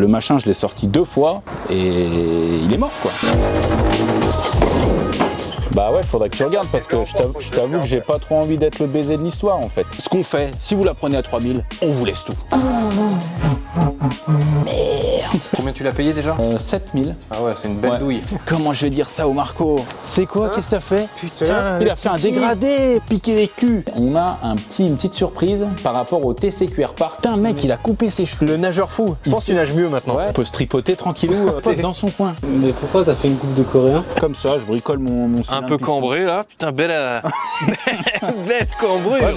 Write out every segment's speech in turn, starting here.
Le machin, je l'ai sorti 2 fois et il est mort, quoi. Bah ouais, faudrait que tu regardes parce que je t'avoue que j'ai pas trop envie d'être le baiser de l'histoire en fait. Ce qu'on fait, si vous la prenez à 3000, on vous laisse tout. Merde. Combien tu l'as payé déjà 7000. Ah ouais, c'est une belle douille. Comment je vais dire ça au Marco? C'est quoi? Qu'est-ce que t'as fait? Putain, il a fait un dégradé, piqué les culs. On a une petite surprise par rapport au TCQR Park. Putain, mec, il a coupé ses cheveux. Le nageur fou. Je pense qu'il nage mieux maintenant. Ouais, on peut se tripoter tranquillou dans son coin. Mais pourquoi t'as fait une coupe de coréen? Comme ça, je bricole mon Un peu cambré là. Putain, belle belle cambrée. Ouais.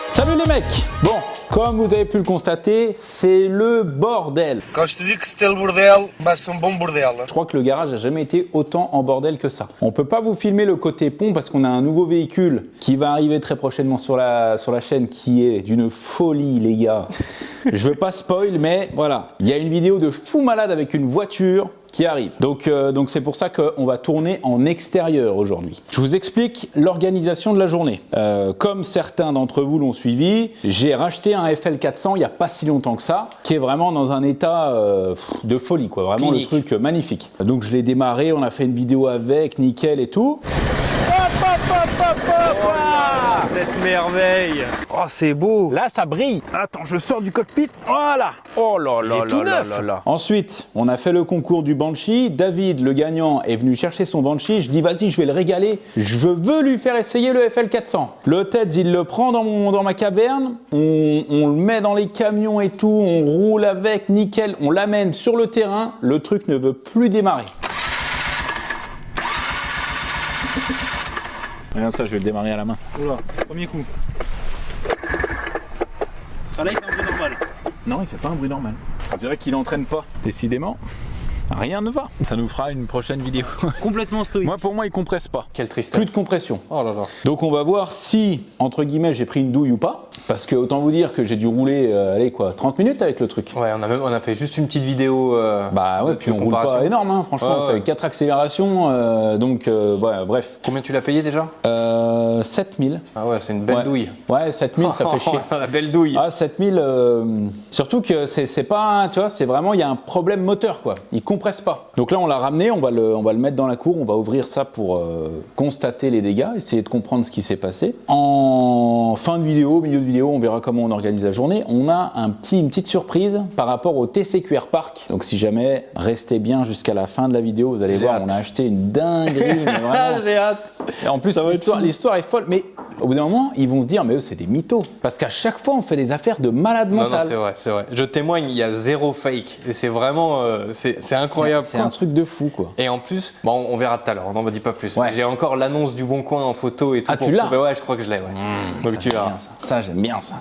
Salut les mecs! Bon, comme vous avez pu le constater, c'est le bordel. Quand je te dis que c'était le bordel, bah c'est un bon bordel. Hein. Je crois que le garage n'a jamais été autant en bordel que ça. On peut pas vous filmer le côté pont parce qu'on a un nouveau véhicule qui va arriver très prochainement sur la chaîne qui est d'une folie, les gars. Je veux pas spoil, mais voilà. Il y a une vidéo de fou malade avec une voiture qui arrive. Donc c'est pour ça qu'on va tourner en extérieur aujourd'hui. Je vous explique l'organisation de la journée. Comme certains d'entre vous l'ont suivi, j'ai racheté un FL400 il n'y a pas si longtemps que ça, qui est vraiment dans un état de folie, quoi. Vraiment clinique. Le truc magnifique. Donc je l'ai démarré, on a fait une vidéo avec, nickel et tout. Cette merveille. Oh, c'est beau. Là, ça brille. Attends, je sors du cockpit. Voilà. Oh là là Il est tout là neuf. là là. Ensuite, on a fait le concours du Banshee. David, le gagnant, est venu chercher son Banshee. Je dis, vas-y, je vais le régaler. Je veux lui faire essayer le FL400. Le Ted, il le prend dans ma caverne. On le met dans les camions et tout. On roule avec, nickel. On l'amène sur le terrain. Le truc ne veut plus démarrer. Regarde ça, je vais le démarrer à la main. Oula, premier coup. Ah là, il fait un bruit normal. Non, il fait pas un bruit normal. On dirait qu'il entraîne pas. Décidément, rien ne va. Ça nous fera une prochaine vidéo. Complètement stoïque. Moi, pour moi, il compresse pas. Quelle tristesse. Plus de compression. Oh là là. Donc on va voir si, entre guillemets, j'ai pris une douille ou pas. Parce que autant vous dire que j'ai dû rouler, allez quoi, 30 minutes avec le truc. Ouais, on a fait juste une petite vidéo. Bah ouais, de puis on roule comparaison. pas énorme, hein, franchement. Ouais, On fait 4 accélérations, ouais, bref. Combien tu l'as payé déjà 7000. Ah ouais, c'est une belle douille. Ouais, 7000, ça fait chier. La belle douille. Ah, 7000, surtout que c'est pas, tu vois, c'est vraiment, il y a un problème moteur, quoi. Il compresse pas. Donc là, on l'a ramené, on va le mettre dans la cour, on va ouvrir ça pour constater les dégâts, essayer de comprendre ce qui s'est passé. En fin de vidéo, milieu de vidéo, on verra comment on organise la journée. On a une petite surprise par rapport au TCQR Park. Donc si jamais, restez bien jusqu'à la fin de la vidéo, vous allez voir, hâte. on a acheté une dinguerie, mais vraiment. J'ai hâte. Et en plus, Ça va être fou. l'histoire est folle, mais au bout d'un moment, ils vont se dire, mais eux, c'est des mythos. Parce qu'à chaque fois, on fait des affaires de malade Non, mental. non, c'est vrai. Je témoigne, il y a zéro fake. Et c'est vraiment, c'est incroyable. C'est quoi. un truc de fou, quoi. Et en plus, bon, on verra tout à l'heure, on n'en dit pas plus. Ouais. J'ai encore l'annonce du Bon Coin en photo et tout. Ah, pour tu l'as prouver. Ouais, je crois que je l'ai, ouais. Donc tu verras. Ça, j'aime bien ça.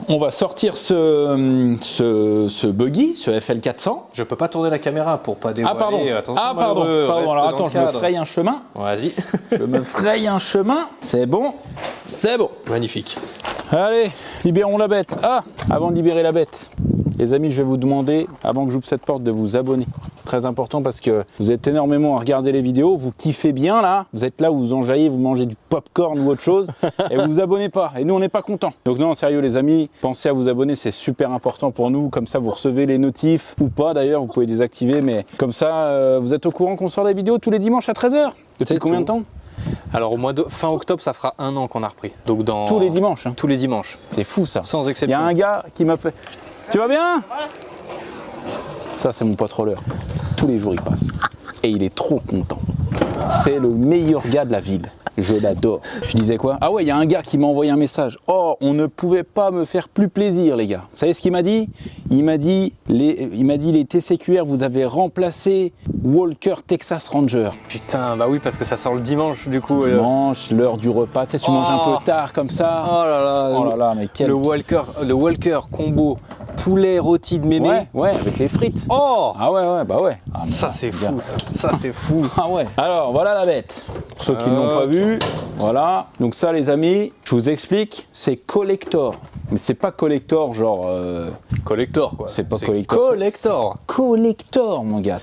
On va sortir ce buggy, ce FL400. Je peux pas tourner la caméra pour pas dévoiler. Ah, pardon. Attention, Ah, pardon. malheureux, reste Alors, dans attends, le je me cadre. fraye un chemin. Vas-y. Je me fraye un chemin. C'est bon. C'est bon. Magnifique. Allez, libérons la bête. Ah, avant de libérer la bête, les amis, je vais vous demander, avant que j'ouvre cette porte, de vous abonner. Très important parce que vous êtes énormément à regarder les vidéos, vous kiffez bien là, vous êtes là où vous enjaillez, vous mangez du popcorn ou autre chose, et vous vous abonnez pas. Et nous, on n'est pas contents. Donc non, sérieux les amis, pensez à vous abonner, c'est super important pour nous. Comme ça, vous recevez les notifs, ou pas d'ailleurs, vous pouvez désactiver, mais comme ça, vous êtes au courant qu'on sort des vidéos tous les dimanches à 13h. Depuis combien de temps? Alors au mois de fin octobre, ça fera 1 an qu'on a repris. Donc dans Tous les dimanches. Hein. tous les dimanches, C'est fou ça. sans Il y a exception. un gars qui m'a fait. Tu vas bien? Ça, c'est mon pote roller. Tous les jours, il passe. Et il est trop content. C'est le meilleur gars de la ville. Je l'adore. Je disais quoi? Ah ouais, il y a un gars qui m'a envoyé un message. Oh, on ne pouvait pas me faire plus plaisir, les gars. Vous savez ce qu'il m'a dit? Il m'a dit les TCQR, vous avez remplacé Walker Texas Ranger. Putain, bah oui, parce que ça sort le dimanche du coup. Mange l'heure du repas. Tu sais, tu manges un peu tard comme ça. Oh là là. Oh là là, mais quel. Le Walker combo poulet rôti de mémé. Ouais, ouais, avec les frites. Oh, Ah ouais, bah ouais. Ah, mais ça non, c'est gars. fou ça. Ça c'est fou. Ah ouais. Alors voilà la bête. Pour ceux qui ne l'ont pas Ok. vu, voilà. Donc ça les amis, je vous explique, c'est collector. Mais c'est pas collector genre. Collector quoi. C'est pas collector. Collector. Collector mon gars.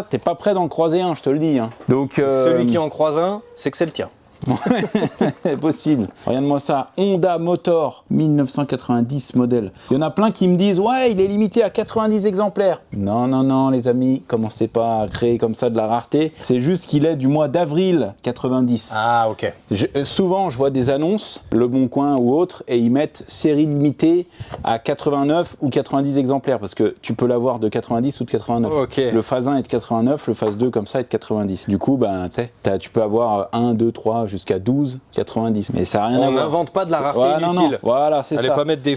T'es pas prêt d'en croiser un, je te le dis. Hein. Donc Celui qui en croise un, c'est que c'est le tien. C'est possible. Regarde-moi ça, Honda Motor 1990 modèle. Il y en a plein qui me disent ouais, il est limité à 90 exemplaires. Non, non, non, les amis, commencez pas à créer comme ça de la rareté. C'est juste qu'il est du mois d'avril 90. Ah, ok. Souvent, je vois des annonces, Le Bon Coin ou autre, et ils mettent série limitée à 89 ou 90 exemplaires parce que tu peux l'avoir de 90 ou de 89. Ok. Le phase 1 est de 89, le phase 2 comme ça est de 90. Du coup, ben, tu sais, tu peux avoir 1, 2, 3 jusqu'à 12, 90. Mais ça n'a rien à On voir. n'invente pas de la rareté Ouais, non, inutile. non. Voilà, c'est Allez ça. pas mettre des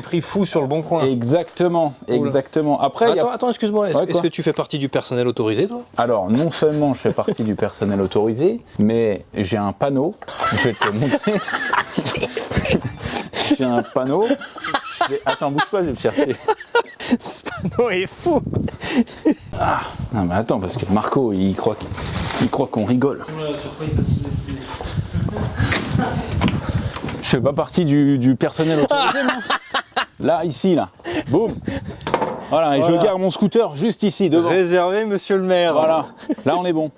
prix fous sur le bon coin. Exactement, exactement. Après, il y a- Attends, excuse-moi, est-ce Ouais, quoi que tu fais partie du personnel autorisé, toi? Alors, non seulement je fais partie du personnel autorisé, mais j'ai un panneau. Je vais te le montrer. J'ai un panneau. Attends, bouge pas, je vais le chercher. Ce panneau est fou. Non, mais attends, parce que Marco, il croit qu'on rigole. Je fais pas partie du personnel autorisé, moi. Là, ici, là. Boum. Voilà, et je gare mon scooter juste ici, devant. Réservé, monsieur le maire. Voilà, là on est bon.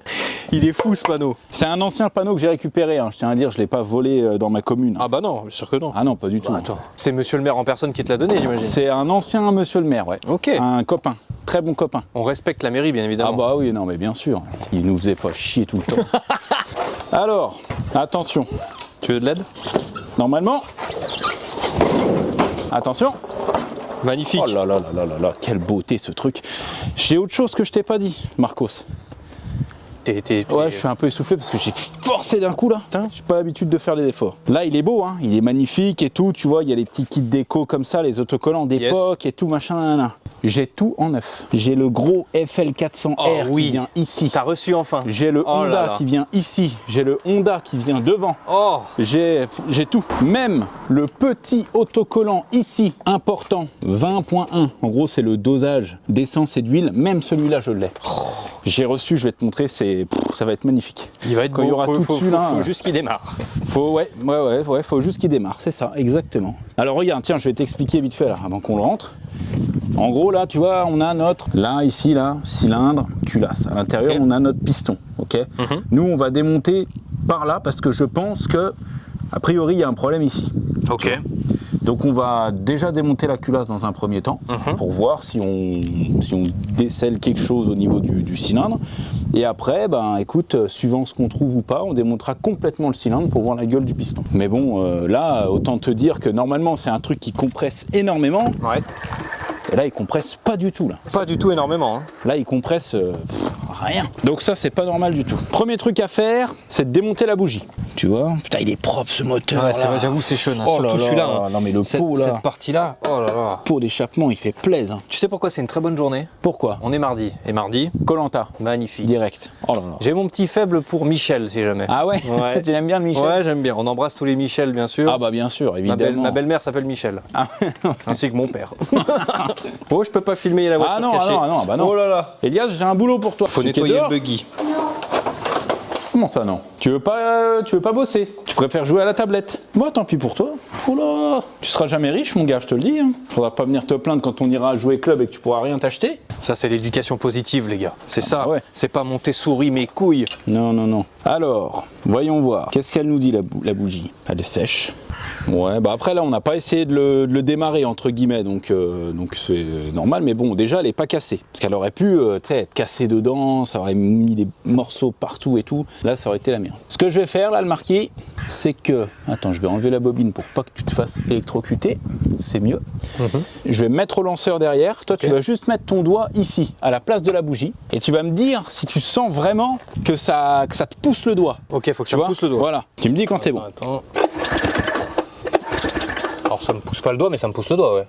Il est fou, ce panneau. C'est un ancien panneau que j'ai récupéré, hein. Je tiens à dire, je ne l'ai pas volé dans ma commune. Ah bah non, bien sûr que non. Ah non, pas du tout. Attends, c'est monsieur le maire en personne qui te l'a donné, j'imagine. C'est un ancien monsieur le maire, ouais. Ok. Un copain, très bon copain. On respecte la mairie, bien Ah évidemment. bah oui, non mais bien sûr, il nous faisait pas chier tout le temps. Alors, attention, Tu veux de l'aide? normalement, attention. Magnifique. Oh là là là là là là, quelle beauté ce truc. J'ai autre chose que je t'ai pas dit, Marcos. Ouais, je suis un peu essoufflé parce que j'ai forcé d'un coup là. J'ai pas l'habitude de faire les efforts. Là, il est beau, hein. Il est magnifique et tout. Tu vois, il y a les petits kits déco comme ça, les autocollants d'époque et tout machin. Nanana. J'ai tout en neuf. J'ai le gros FL400R qui vient ici. T'as reçu enfin. J'ai le Oh là Honda là. qui vient ici. J'ai le Honda qui vient devant. Oh. J'ai tout. Même le petit autocollant ici, important, 20.1. En gros, c'est le dosage d'essence et d'huile. Même celui-là, je l'ai. J'ai reçu, je vais te montrer, ça va être magnifique. Il va être Quand beau, il y aura tout dessus, là, faut juste qu'il démarre. faut juste qu'il démarre, c'est ça, exactement. Alors regarde, tiens, je vais t'expliquer vite fait là, avant qu'on le rentre. En gros, là, tu vois, on a ici, cylindre, culasse. À l'intérieur, on a notre piston, ok. Nous, on va démonter par là parce que je pense que, a priori, il y a un problème ici. Ok. Donc on va déjà démonter la culasse dans un premier temps pour voir si on décèle quelque chose au niveau du cylindre. Et après, ben écoute, suivant ce qu'on trouve ou pas, on démontera complètement le cylindre pour voir la gueule du piston. Mais bon, là, autant te dire que normalement c'est un truc qui compresse énormément. Ouais. Et là, il compresse pas du tout là. Pas du tout énormément. Hein. Là, il compresse rien. Donc ça, c'est pas normal du tout. Premier truc à faire, c'est de démonter la bougie. Tu vois? Putain, il est propre ce moteur. Ouais, c'est là. vrai, j'avoue, c'est chaud. Hein. Oh là Surtout là, celui-là. Hein. non mais le pot là. Cette partie-là, oh là là. Pot d'échappement, il fait plaisir. Tu sais pourquoi c'est une très bonne journée? Pourquoi? On est mardi. Et mardi, Koh-Lanta. magnifique. Direct. Oh là là. J'ai mon petit faible pour Michel, si jamais. Ah ouais, Ouais. Tu l'aimes bien le Michel? Ouais, j'aime bien. On embrasse tous les Michel, bien sûr. Ah bah bien sûr, Ma évidemment. belle-mère s'appelle Michel. Ah, Ainsi que mon père. Oh, je peux pas filmer la voiture non, cachée. bah non. Oh là là. Elias, j'ai un boulot pour toi. Faut Celui qui est nettoyer le dehors. buggy. Comment ça non? Tu veux pas bosser? Tu préfères jouer à la tablette? Moi, tant pis pour toi. Oh là, tu seras jamais riche, mon gars, je te le dis. Hein. Faudra pas venir te plaindre quand on ira jouer club et que tu pourras rien t'acheter. Ça, c'est l'éducation positive, les gars. C'est ça. ouais. C'est pas monter souris mes couilles. Non, non, non. Alors, voyons voir. Qu'est-ce qu'elle nous dit, la bougie? Elle est sèche. Ouais, bah après là on n'a pas essayé de le démarrer entre guillemets, donc c'est normal, mais bon déjà elle est pas cassée, parce qu'elle aurait pu être cassée dedans, ça aurait mis des morceaux partout et tout, là ça aurait été la merde. Ce que je vais faire là, le marquis, c'est que, attends, je vais enlever la bobine pour pas que tu te fasses électrocuter, c'est mieux. Je vais mettre au lanceur derrière, toi tu vas juste mettre ton doigt ici, à la place de la bougie, et tu vas me dire si tu sens vraiment que ça te pousse le doigt. Ok, faut que Tu ça vois me pousse le doigt. Voilà, tu me dis quand t'es bon. Attends. Alors ça me pousse pas le doigt, mais ça me pousse le doigt, ouais.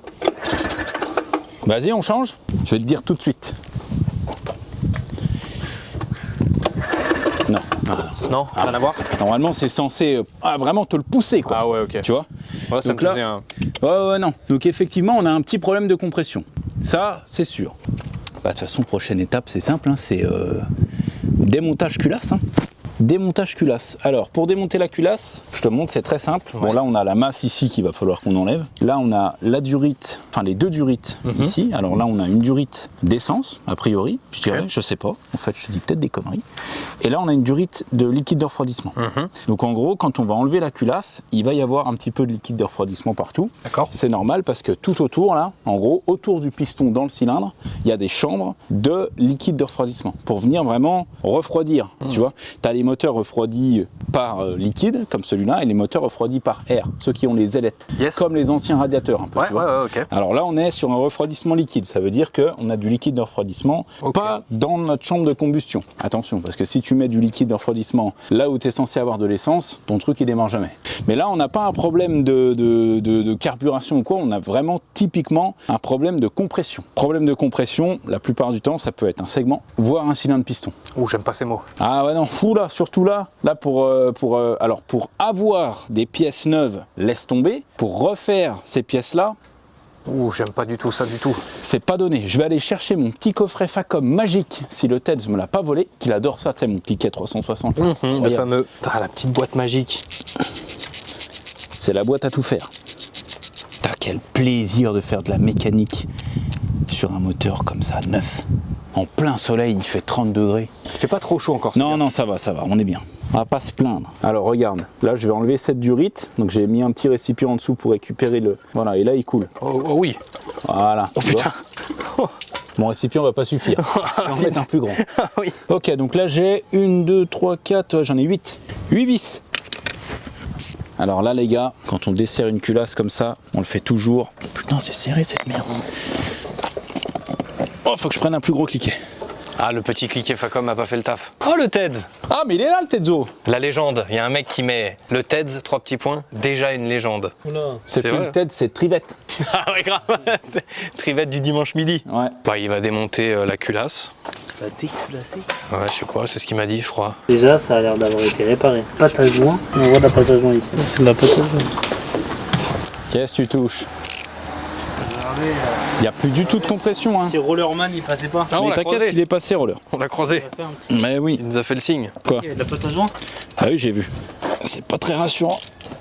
Vas-y, on change. Je vais te dire tout de suite. Non, non, non. Non, rien à voir. Normalement, c'est censé vraiment te le pousser, quoi. Ah ouais, ok. Tu vois? Voilà, ça Donc me là- faisait un... Ouais, non. Donc effectivement, on a un petit problème de compression. Ça, c'est sûr. Bah, de toute façon, prochaine étape, c'est simple, hein, c'est démontage culasse. Hein. Démontage culasse. Alors, pour démonter la culasse, je te montre, c'est très simple. Bon, là, on a la masse ici qu'il va falloir qu'on enlève. Là, on a la durite, enfin les deux durites ici. Alors là, on a une durite d'essence, a priori, je dirais, je sais pas. En fait, je te dis peut-être des conneries. Et là, on a une durite de liquide de refroidissement. Donc, en gros, quand on va enlever la culasse, il va y avoir un petit peu de liquide de refroidissement partout. D'accord. C'est normal parce que tout autour, là, en gros, autour du piston dans le cylindre, il y a des chambres de liquide de refroidissement pour venir vraiment refroidir. Tu vois, tu as les moteurs refroidis par liquide, comme celui-là, et les moteurs refroidis par air, ceux qui ont les ailettes, comme les anciens radiateurs un peu. Ouais, tu vois. ok. Alors là, on est sur un refroidissement liquide, ça veut dire qu'on a du liquide de refroidissement, pas dans notre chambre de combustion. Attention, parce que si tu mets du liquide de refroidissement là où tu es censé avoir de l'essence, ton truc il démarre jamais. Mais là, on n'a pas un problème de carburation ou quoi, on a vraiment typiquement un problème de compression. Problème de compression, la plupart du temps, ça peut être un segment, voire un cylindre piston. Ouh, j'aime pas ces mots. Ah ouais non, fou là, surtout là alors pour avoir des pièces neuves, laisse tomber. Pour refaire ces pièces-là, Ouh, j'aime pas du tout ça du tout. c'est pas donné. Je vais aller chercher mon petit coffret Facom magique, si le TEDS me l'a pas volé, qu'il adore ça, tu sais, mon cliquet 360. Le Regarde. fameux. Ah, la petite boîte magique. C'est la boîte à tout faire. Putain, quel plaisir de faire de la mécanique sur un moteur comme ça, neuf. En plein soleil, il fait 30 degrés. Il fait pas trop chaud encore. c'est Non, bien. non, ça va, on est bien. On va pas se plaindre. Alors regarde, là je vais enlever cette durite. Donc j'ai mis un petit récipient en dessous pour récupérer le... Voilà, et là il coule. Oh oui. Voilà. Oh tu vois. putain. Mon récipient va pas suffire. Je vais en mettre un plus grand. Ah oui. Ok, donc là j'ai 1, 2, 3, 4, j'en ai 8. 8 vis. Alors là les gars, quand on desserre une culasse comme ça, on le fait toujours. Putain, c'est serré cette merde. Oh, faut que je prenne un plus gros cliquet. Ah, le petit cliquet Facom a pas fait le taf. Oh, le TEDS. Ah, mais il est là le Tedzo. La légende. Il y a un mec qui met le TEDS, 3 petits points, déjà une légende. Oula. C'est C'est plus vrai. le TED, c'est Trivette. Ah ouais, grave. Trivette du dimanche midi. Ouais. Bah, il va démonter la culasse. La déculassée. Ouais, je sais pas, c'est ce qu'il m'a dit, je crois. Déjà, ça a l'air d'avoir été réparé. Pâte à joint. On voit de la pâte à joint ici. C'est de la pâte à joint. Qu'est-ce que tu touches? Il n'y a plus du tout de compression. Hein. Si Rollerman il passait pas. Ah, on Mais l'a t'inquiète, croisé. il est passé roller. On l'a croisé. Ça fait un petit. Mais oui. Il nous a fait le signe. Quoi? Il y a de la pâte à joint. Ah oui, j'ai vu. C'est pas très rassurant.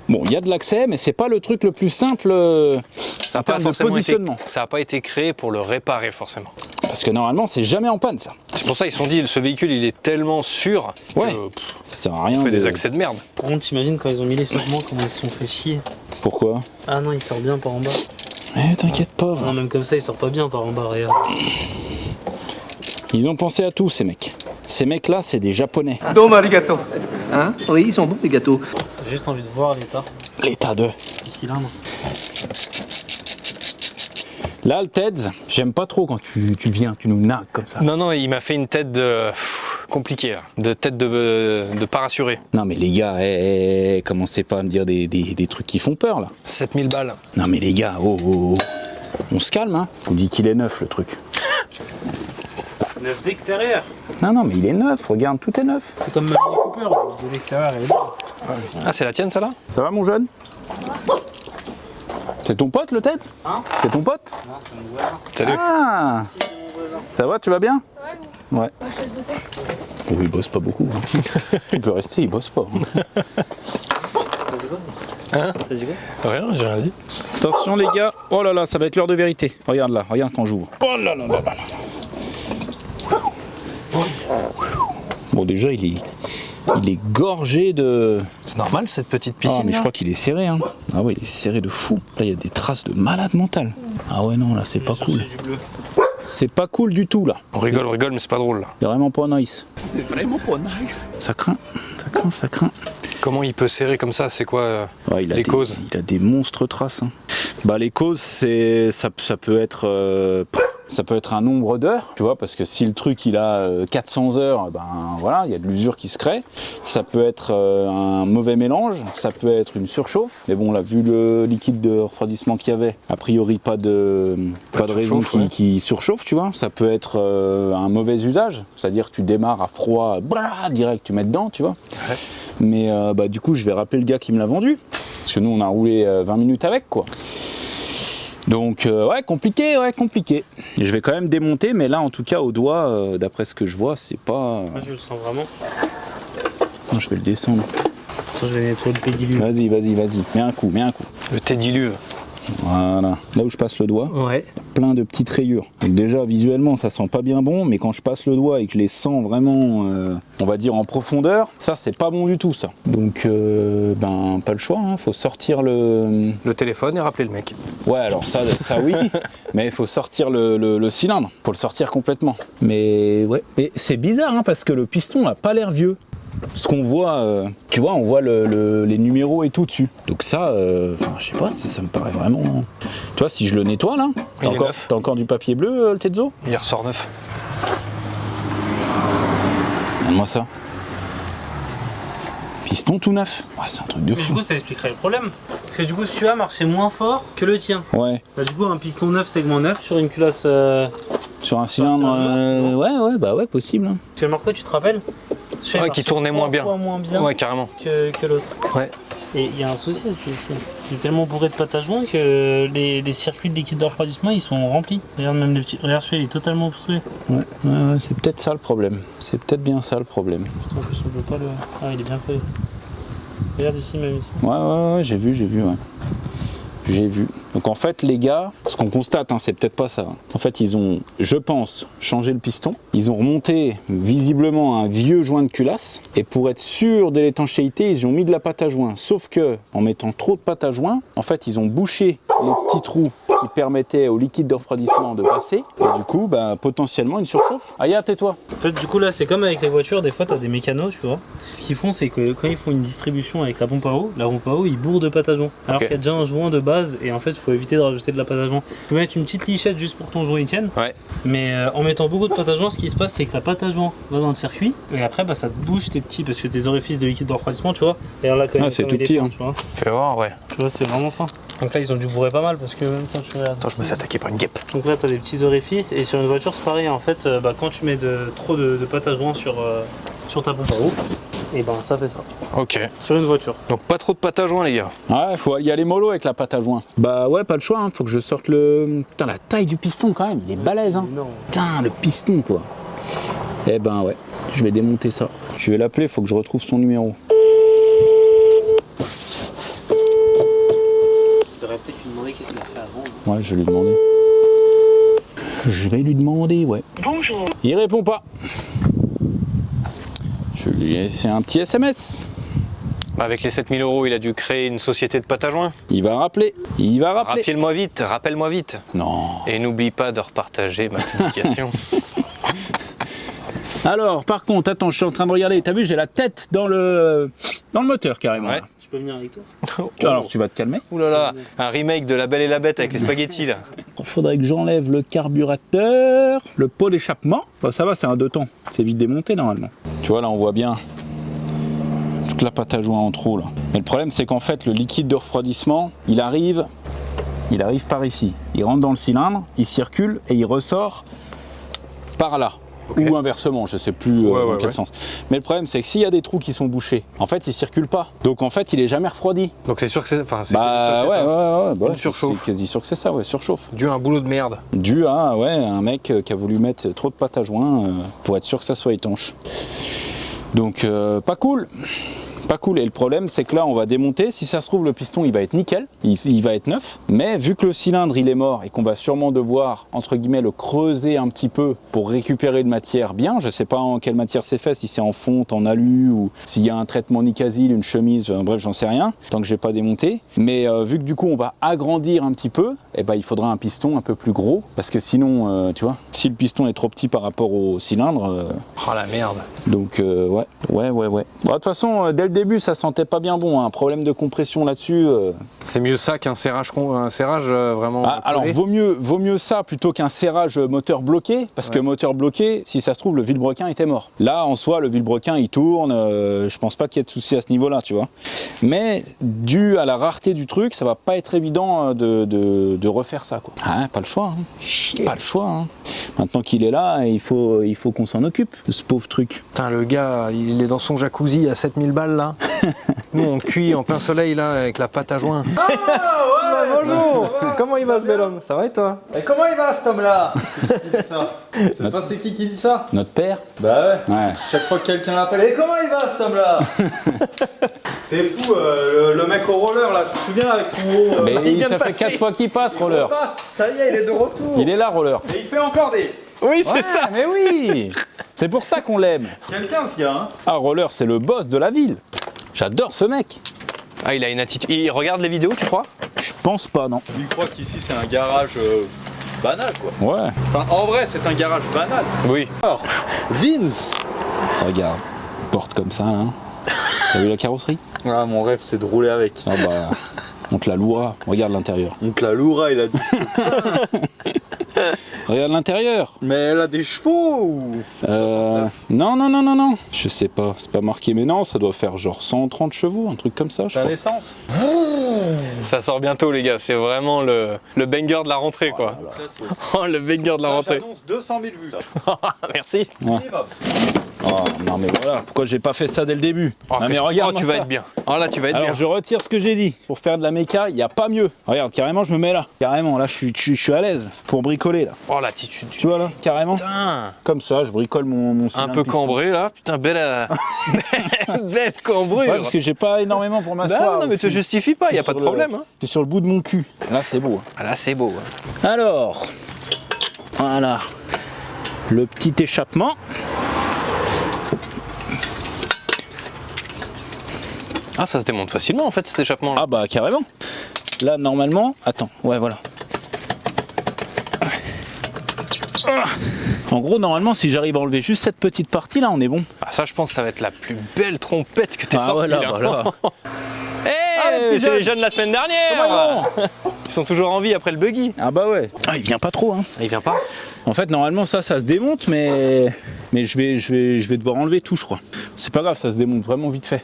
Bon, il y a de l'accès, mais c'est pas le truc le plus simple Ça en n'a pas, termes de forcément été, positionnement. ça a pas été créé pour le réparer, forcément. Parce que normalement, c'est jamais en panne, ça. C'est pour ça qu'ils se sont dit, ce véhicule, il est tellement sûr Ouais. que Ça sert à rien on fait de... des accès de merde. Par contre, t'imagines quand ils ont mis les segments, comment ils se sont fait chier. Pourquoi? Ah non, il sort bien par en bas. Mais t'inquiète pas. Non, même comme ça, il sort pas bien par en bas, regarde. Ils ont pensé à tout, ces mecs. Ces mecs-là, c'est des Japonais. Domo arigato. Hein? Oui, ils sont bons les gâteaux. J'ai juste envie de voir l'état L'état de... du cylindre. Là, le TEDS, j'aime pas trop quand tu viens, tu nous nagues comme ça. Non, non, il m'a fait une tête de... compliquée, là. De tête de pas rassuré. Non mais les gars, commencez pas à me dire des trucs qui font peur là. 7000 balles. Non mais les gars, oh. On se calme hein. On dit qu'il est neuf le truc. Neuf d'extérieur. Non mais il est neuf, regarde, tout est neuf. C'est comme Mini Cooper, de l'extérieur elle est là. Ah, c'est la tienne, ça, là? Ça va mon jeune? C'est ton pote le tête? Hein? C'est ton pote? Non, c'est mon voisin. Salut. Ah. Ça va, tu vas bien? Ouais. Oh, il bosse pas beaucoup. Hein. Il peut rester, il bosse pas. T'as dit quoi? Hein? T'as dit quoi? Rien, j'ai rien dit. Attention les gars, oh là là, ça va être l'heure de vérité. Regarde là, regarde quand j'ouvre. Oh là là là là. Bon déjà il est gorgé de... C'est normal, cette petite Ah piscine, mais je là crois qu'il est serré hein. Ah ouais il est serré de fou. Là il y a des traces de malade mental. Ah ouais non là c'est pas cool. Du bleu. C'est pas cool du tout là. On rigole, mais c'est pas drôle, là. C'est vraiment pas nice. C'est vraiment pas nice. Ça craint, ça craint. Comment il peut serrer comme ça? C'est quoi Ouais, il a les des, causes? Il a des monstres traces. Hein. Bah les causes c'est ça peut être ça peut être un nombre d'heures, tu vois, parce que si le truc il a 400 heures, ben voilà, il y a de l'usure qui se crée. Ça peut être un mauvais mélange, ça peut être une surchauffe. Mais bon, là, vu le liquide de refroidissement qu'il y avait, a priori pas de raison surchauffe, qui surchauffe, tu vois. Ça peut être un mauvais usage, c'est-à-dire que tu démarres à froid, direct, tu mets dedans, tu vois. Ouais. Mais bah, du coup, je vais rappeler le gars qui me l'a vendu, parce que nous, on a roulé 20 minutes avec, quoi. Donc ouais, compliqué. Et je vais quand même démonter, mais là en tout cas au doigt, d'après ce que je vois, c'est pas... Moi je le sens vraiment. Non, je vais le descendre. Attends, je vais nettoyer le pédiluve. Vas-y, vas-y, vas-y. Mets un coup, mets un coup. Le tédiluve. Voilà. Là où je passe le doigt, Ouais. plein de petites rayures. Donc déjà, visuellement, ça sent pas bien bon, mais quand je passe le doigt et que je les sens vraiment, on va dire en profondeur, ça, c'est pas bon du tout, ça. Donc, ben, pas le choix, hein. Faut sortir le... Le téléphone et rappeler le mec. Ouais, alors ça oui, mais il faut sortir le cylindre. Faut le sortir complètement. Mais ouais, mais c'est bizarre, hein, parce que le piston a pas l'air vieux. Ce qu'on voit, tu vois, on voit les numéros et tout dessus. Donc ça, je sais pas, ça me paraît vraiment... Tu vois, si je le nettoie là, Il est neuf. t'as encore du papier bleu, le Tetsuo? Il ressort neuf. Donne-moi ça. Piston tout neuf. Ah, c'est un truc de Mais du fou. coup, ça expliquerait le problème. Parce que du coup, celui-là marchait moins fort que le tien. Ouais, Bah, du coup, un piston 9, segment 9 sur une culasse. sur un cylindre, ouais, possible. Hein. Tu Marco, tu te rappelles? Celui-là, Ouais, il qui marchait tournait moins 3 bien. fois moins bien Ouais, carrément. que l'autre. Ouais. Et il y a un souci aussi ici. C'est tellement bourré de pâte à joint que les circuits de liquide de refroidissement ils sont remplis. Regarde, même le petit. Regarde, celui-là il est totalement obstrué. Ouais, c'est peut-être ça le problème. C'est peut-être bien ça le problème. En plus, on peut pas le. Ah, il est bien fait. Regarde ici, même ici. Ouais, j'ai vu, ouais. J'ai vu. Donc en fait, les gars, ce qu'on constate, hein, c'est peut-être pas ça. En fait, ils ont, je pense, changé le piston. Ils ont remonté visiblement un vieux joint de culasse. Et pour être sûr de l'étanchéité, ils ont mis de la pâte à joint. Sauf que, en mettant trop de pâte à joint, en fait, ils ont bouché les petits trous qui permettaient au liquide de refroidissement de passer. Et du coup, bah, potentiellement, une surchauffe. Aya, tais-toi. En fait, du coup, là, c'est comme avec les voitures, des fois, tu as des mécanos, tu vois. Ce qu'ils font, c'est que quand ils font une distribution avec la pompe à eau, ils bourrent de pâte à joint. Alors Ok. qu'il y a déjà un joint de base, et en fait, il faut éviter de rajouter de la pâte à joint. Tu peux mettre une petite lichette juste pour que ton joint y tienne, Ouais. mais en mettant beaucoup de pâte à joint, ce qui se passe, c'est que la pâte à joint va dans le circuit, et après, bah, ça te bouge tes petits, parce que tes orifices de liquide de refroidissement, tu vois. Et alors là, quand Ah, même, c'est comme tout il est petit, fin, hein. tu vois. Fais voir, ouais. Tu vois, c'est vraiment fin. Donc là, ils ont dû bourrer pas mal, parce que même quand tu regardes. Attends, je me fais attaquer par une guêpe. Donc là, tu as des petits orifices, et sur une voiture, c'est pareil. En fait, quand tu mets trop de pâte à joint sur ta pompe à eau, et ben ça fait ça. Ok. Sur une voiture. Donc pas trop de pâte à joint, les gars. Ouais, faut y aller mollo avec la pâte à joint. Bah ouais, pas le choix, hein. Faut que je sorte le... Putain, la taille du piston quand même, il est balèze, hein. Non. Putain, le piston, quoi. Eh ben ouais, je vais démonter ça. Je vais l'appeler, faut que je retrouve son numéro. Tu devrais peut-être lui demander qu'est-ce qu'il a fait avant. Ouais, je vais lui demander. Je vais lui demander, ouais. Bonjour. Il répond pas. Je vais lui laisser un petit SMS. Avec les 7000 €, il a dû créer une société de pâte à joint. Il va rappeler. Il va rappeler. Rappelle-moi vite. Non. Et n'oublie pas de repartager ma publication. Alors, par contre, attends, je suis en train de regarder. T'as vu, j'ai la tête dans le moteur carrément. Ouais. là. Je peux venir avec toi? Alors, tu vas te calmer. Ouh là là, un remake de La Belle et la Bête avec les spaghettis là. Il faudrait que j'enlève le carburateur, le pot d'échappement. Bah, ça va, c'est un 2 temps. C'est vite démonté normalement. Tu vois, là, on voit bien toute la pâte à joint en trop là. Mais le problème, c'est qu'en fait, le liquide de refroidissement, il arrive par ici. Il rentre dans le cylindre, il circule et il ressort par là. Ok. Ou inversement, je sais plus dans quel sens. Mais le problème, c'est que s'il y a des trous qui sont bouchés, en fait, il circule pas. Donc en fait, il est jamais refroidi. Donc c'est sûr que c'est. Enfin, c'est Bah quasi sûr que c'est ça. ouais, bah, Une surchauffe. C'est quasi sûr que c'est ça, ouais, surchauffe. Dû à un boulot de merde. Dû à un mec qui a voulu mettre trop de pâte à joint pour être sûr que ça soit étanche. Donc pas cool. Pas cool. Et le problème, c'est que là, on va démonter. Si ça se trouve, le piston, il va être nickel. Il va être neuf. Mais vu que le cylindre, il est mort et qu'on va sûrement devoir, entre guillemets, le creuser un petit peu pour récupérer de matière bien. Je sais pas en quelle matière c'est fait, si c'est en fonte, en alu ou s'il y a un traitement Nicasil, une chemise, bref, j'en sais rien. Tant que j'ai pas démonté. Mais vu que du coup, on va agrandir un petit peu, eh ben, il faudra un piston un peu plus gros. Parce que sinon, tu vois, si le piston est trop petit par rapport au cylindre... Oh la merde. Donc ouais. Bon, de toute façon, dès le début, ça sentait pas bien bon. Un problème de compression là-dessus. C'est mieux ça qu'un serrage, vraiment. Ah, alors collé. vaut mieux ça plutôt qu'un serrage moteur bloqué, parce que moteur bloqué, si ça se trouve, le vilebrequin était mort. Là, en soi, le vilebrequin il tourne. Je pense pas qu'il y ait de souci à ce niveau-là, tu vois. Mais dû à la rareté du truc, ça va pas être évident de refaire ça, quoi. Ah, pas le choix. Hein. Pas le choix. Hein. Maintenant qu'il est là, il faut qu'on s'en occupe de ce pauvre truc. Putain, le gars, il est dans son jacuzzi à 7000 balles là. Nous, on cuit en plein soleil là avec la pâte à joint. Bonjour. Comment il va ce bel homme? Ça va et toi? Et comment il va cet homme-là? C'est pas c'est qui dit ça? Notre père? Bah ouais. Ouais. Chaque fois que quelqu'un l'appelle, et comment il va cet homme-là? T'es fou, le mec au roller là, tu te souviens avec son haut. Mais vient de ça fait passer. 4 fois qu'il passe, il roller. repasse, ça y est, il est de retour. Il est là, roller. Et il fait encore des. Oui, c'est Ouais, ça. mais oui. C'est pour ça qu'on l'aime. Quelqu'un ce gars, hein. Ah, roller, c'est le boss de la ville. J'adore ce mec. Ah, il a une attitude. Il regarde les vidéos, tu crois? Je pense pas, non. Il croit qu'ici c'est un garage banal quoi. Ouais. Enfin, en vrai, c'est un garage banal. Oui. Alors, Vince. Regarde. Porte comme ça, là. T'as vu la carrosserie? ah, mon rêve c'est de rouler avec. Ah bah, on te la louera. Regarde l'intérieur. Donc la Loura, il a dit. Regarde l'intérieur. Mais elle a des chevaux ou. Non. Je sais pas. C'est pas marqué, mais non, ça doit faire genre 130 chevaux, un truc comme ça, je C'est un crois. essence. Ça sort bientôt, les gars. C'est vraiment le banger de la rentrée, quoi. Oh, le banger de la rentrée. J'annonce 200 000 vues. Merci. Ouais. Oh, non mais voilà, pourquoi j'ai pas fait ça dès le début? Oh, Non mais que- regarde, oh, tu vas être bien. Oh là, tu vas être Alors bien. je retire ce que j'ai dit. Pour faire de la méca, il n'y a pas mieux. Regarde, carrément, je me mets là. Carrément, là, je suis à l'aise pour bricoler là. Oh, l'attitude. Tu vois là, carrément. Putain. Comme ça, je bricole mon Un cylindre peu piston. cambré, là. Putain, belle, belle cambrure. Ouais, parce que j'ai pas énormément pour m'asseoir. Non, non, mais te Je suis- justifie pas, je y a suis pas de sur le- problème. Hein. Je suis sur le bout de mon cul. Là, c'est beau. Ah, là, c'est beau. Hein. Alors, voilà. Le petit échappement. Ah, ça se démonte facilement, en fait, cet échappement. Ah bah carrément. Là normalement, attends, ouais voilà. Ah. En gros normalement si j'arrive à enlever juste cette petite partie là on est bon. Ah, ça, je pense que ça va être la plus belle trompette que t'aies Ah sortie, voilà, là. voilà. Hey, les petits c'est les jeunes. jeunes la semaine dernière. Ils sont toujours en vie après le buggy. Ah bah ouais. Ah il vient pas trop hein. Il vient pas. En fait normalement ça se démonte mais je vais devoir enlever tout je crois. C'est pas grave, ça se démonte vraiment vite fait.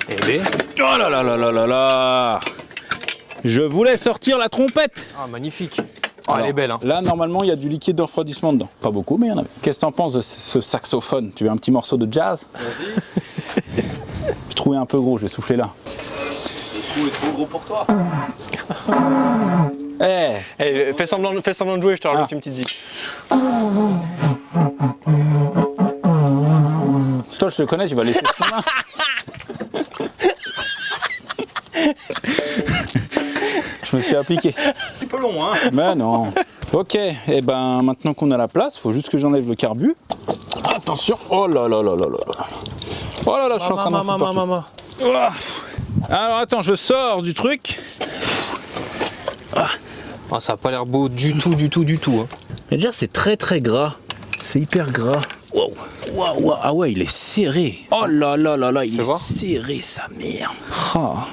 Eh ben. Oh là là là là là là. Je voulais sortir la trompette. Ah, magnifique. Oh, elle Alors, est belle, hein. Là, normalement, il y a du liquide de refroidissement dedans. Pas beaucoup, mais il y en avait. Qu'est-ce que t'en penses de ce saxophone? Tu veux un petit morceau de jazz? Vas-y. Je trouvais un peu gros, je vais souffler là. Le trou est trop gros pour toi. Eh, Eh, fais semblant de jouer, je te rajoute Ah. une petite zik. toi, je te connais, tu vas laisser ce main. Je me suis appliqué. Un peu long, hein. Mais non. Ok, et ben maintenant qu'on a la place, faut juste que j'enlève le carbu. Attention. Oh là là là là là. Oh là là, je suis en train d'en foutre partout. Ah. Alors attends, je sors du truc. Ah, ça a pas l'air beau du tout. Hein. Mais déjà, c'est très très gras. C'est hyper gras. Wow. Waouh, waouh. Ah ouais, il est serré. Oh là là là là, il est voir serré, sa mère. Ah.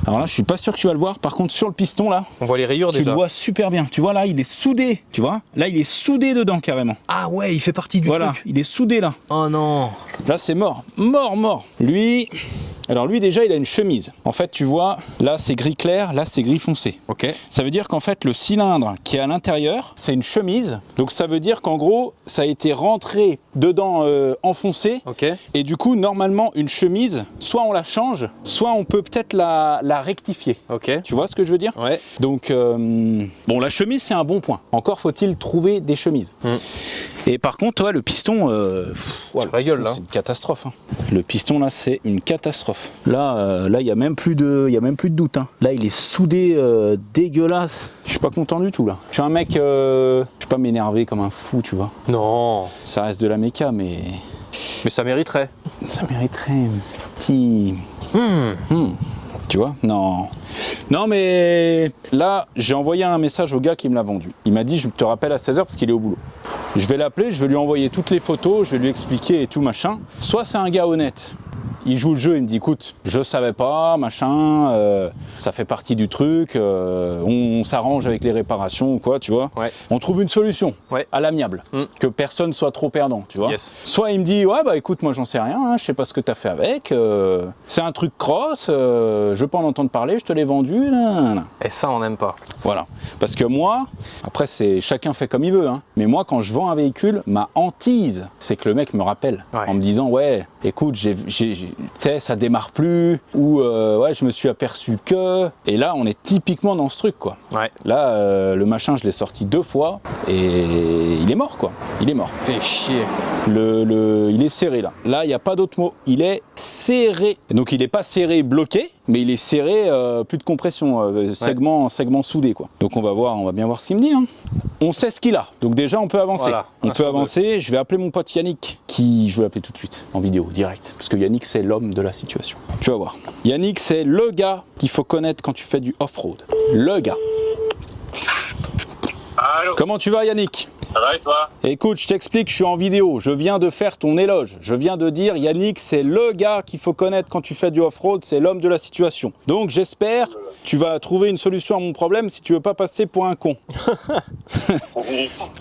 Alors là, je suis pas sûr que tu vas le voir. Par contre, sur le piston là, On voit les rayures tu déjà. le vois super bien. Tu vois là, il est soudé. Tu vois? Là, il est soudé dedans carrément. Ah ouais, il fait partie du Voilà, truc. il est soudé là. Oh non. Là, c'est mort. Mort. Lui. Alors lui déjà il a une chemise. En fait tu vois là c'est gris clair, là c'est gris foncé. Ok. Ça veut dire qu'en fait le cylindre qui est à l'intérieur c'est une chemise. Donc ça veut dire qu'en gros ça a été rentré dedans enfoncé. Ok. Et du coup normalement une chemise soit on la change, soit on peut peut-être la rectifier. Ok. Tu vois ce que je veux dire? Ouais. Donc bon la chemise c'est un bon point. Encore faut-il trouver des chemises. Et par contre ouais, le piston, Tu rigoles, là. c'est une catastrophe. Hein. Le piston là c'est une catastrophe. Là il y a même plus de doute. Hein. Là il est soudé dégueulasse. Je suis pas content du tout là. Je suis un mec, je vais pas m'énerver comme un fou tu vois. Non. Ça reste de la méca mais Mais ça mériterait. ça mériterait un petit. Tu vois? Non. Non, mais là, j'ai envoyé un message au gars qui me l'a vendu. Il m'a dit, je te rappelle à 16h parce qu'il est au boulot. Je vais l'appeler, je vais lui envoyer toutes les photos, je vais lui expliquer et tout machin. Soit c'est un gars honnête. Il joue le jeu, il me dit écoute, je savais pas, machin, ça fait partie du truc, on s'arrange avec les réparations ou quoi, tu vois. Ouais. On trouve une solution Ouais. à l'amiable, que personne soit trop perdant, tu vois. Yes. Soit il me dit ouais bah écoute moi j'en sais rien, hein, je sais pas ce que t'as fait avec, c'est un truc cross, je veux pas en entendre parler, je te l'ai vendu, nanana. Et ça, on n'aime pas. Voilà. Parce que moi, après c'est chacun fait comme il veut, hein, mais moi quand je vends un véhicule, ma hantise, c'est que le mec me rappelle Ouais. en me disant ouais, écoute, tu sais, ça démarre plus, ou ouais, je me suis aperçu que, et là, on est typiquement dans ce truc, quoi. Ouais. Là, le machin, je l'ai sorti 2 fois, et il est mort, quoi. Il est mort. Fait chier. Il est serré, là. Là, il n'y a pas d'autre mot. Il est serré. Donc, il n'est pas serré bloqué, mais il est serré, plus de compression, segment soudé, quoi. Donc, on va bien voir ce qu'il me dit, hein. On sait ce qu'il a, donc déjà on peut avancer. Voilà, on peut avancer, je vais appeler mon pote Yannick, je vais l'appeler tout de suite, en vidéo, direct. Parce que Yannick c'est l'homme de la situation. Tu vas voir. Yannick c'est le gars qu'il faut connaître quand tu fais du off-road. Le gars. Allô, Comment tu vas Yannick? ça va et toi? Écoute, je t'explique, je suis en vidéo, je viens de faire ton éloge. Je viens de dire Yannick c'est le gars qu'il faut connaître quand tu fais du off-road, c'est l'homme de la situation. Donc j'espère tu vas trouver une solution à mon problème si tu veux pas passer pour un con.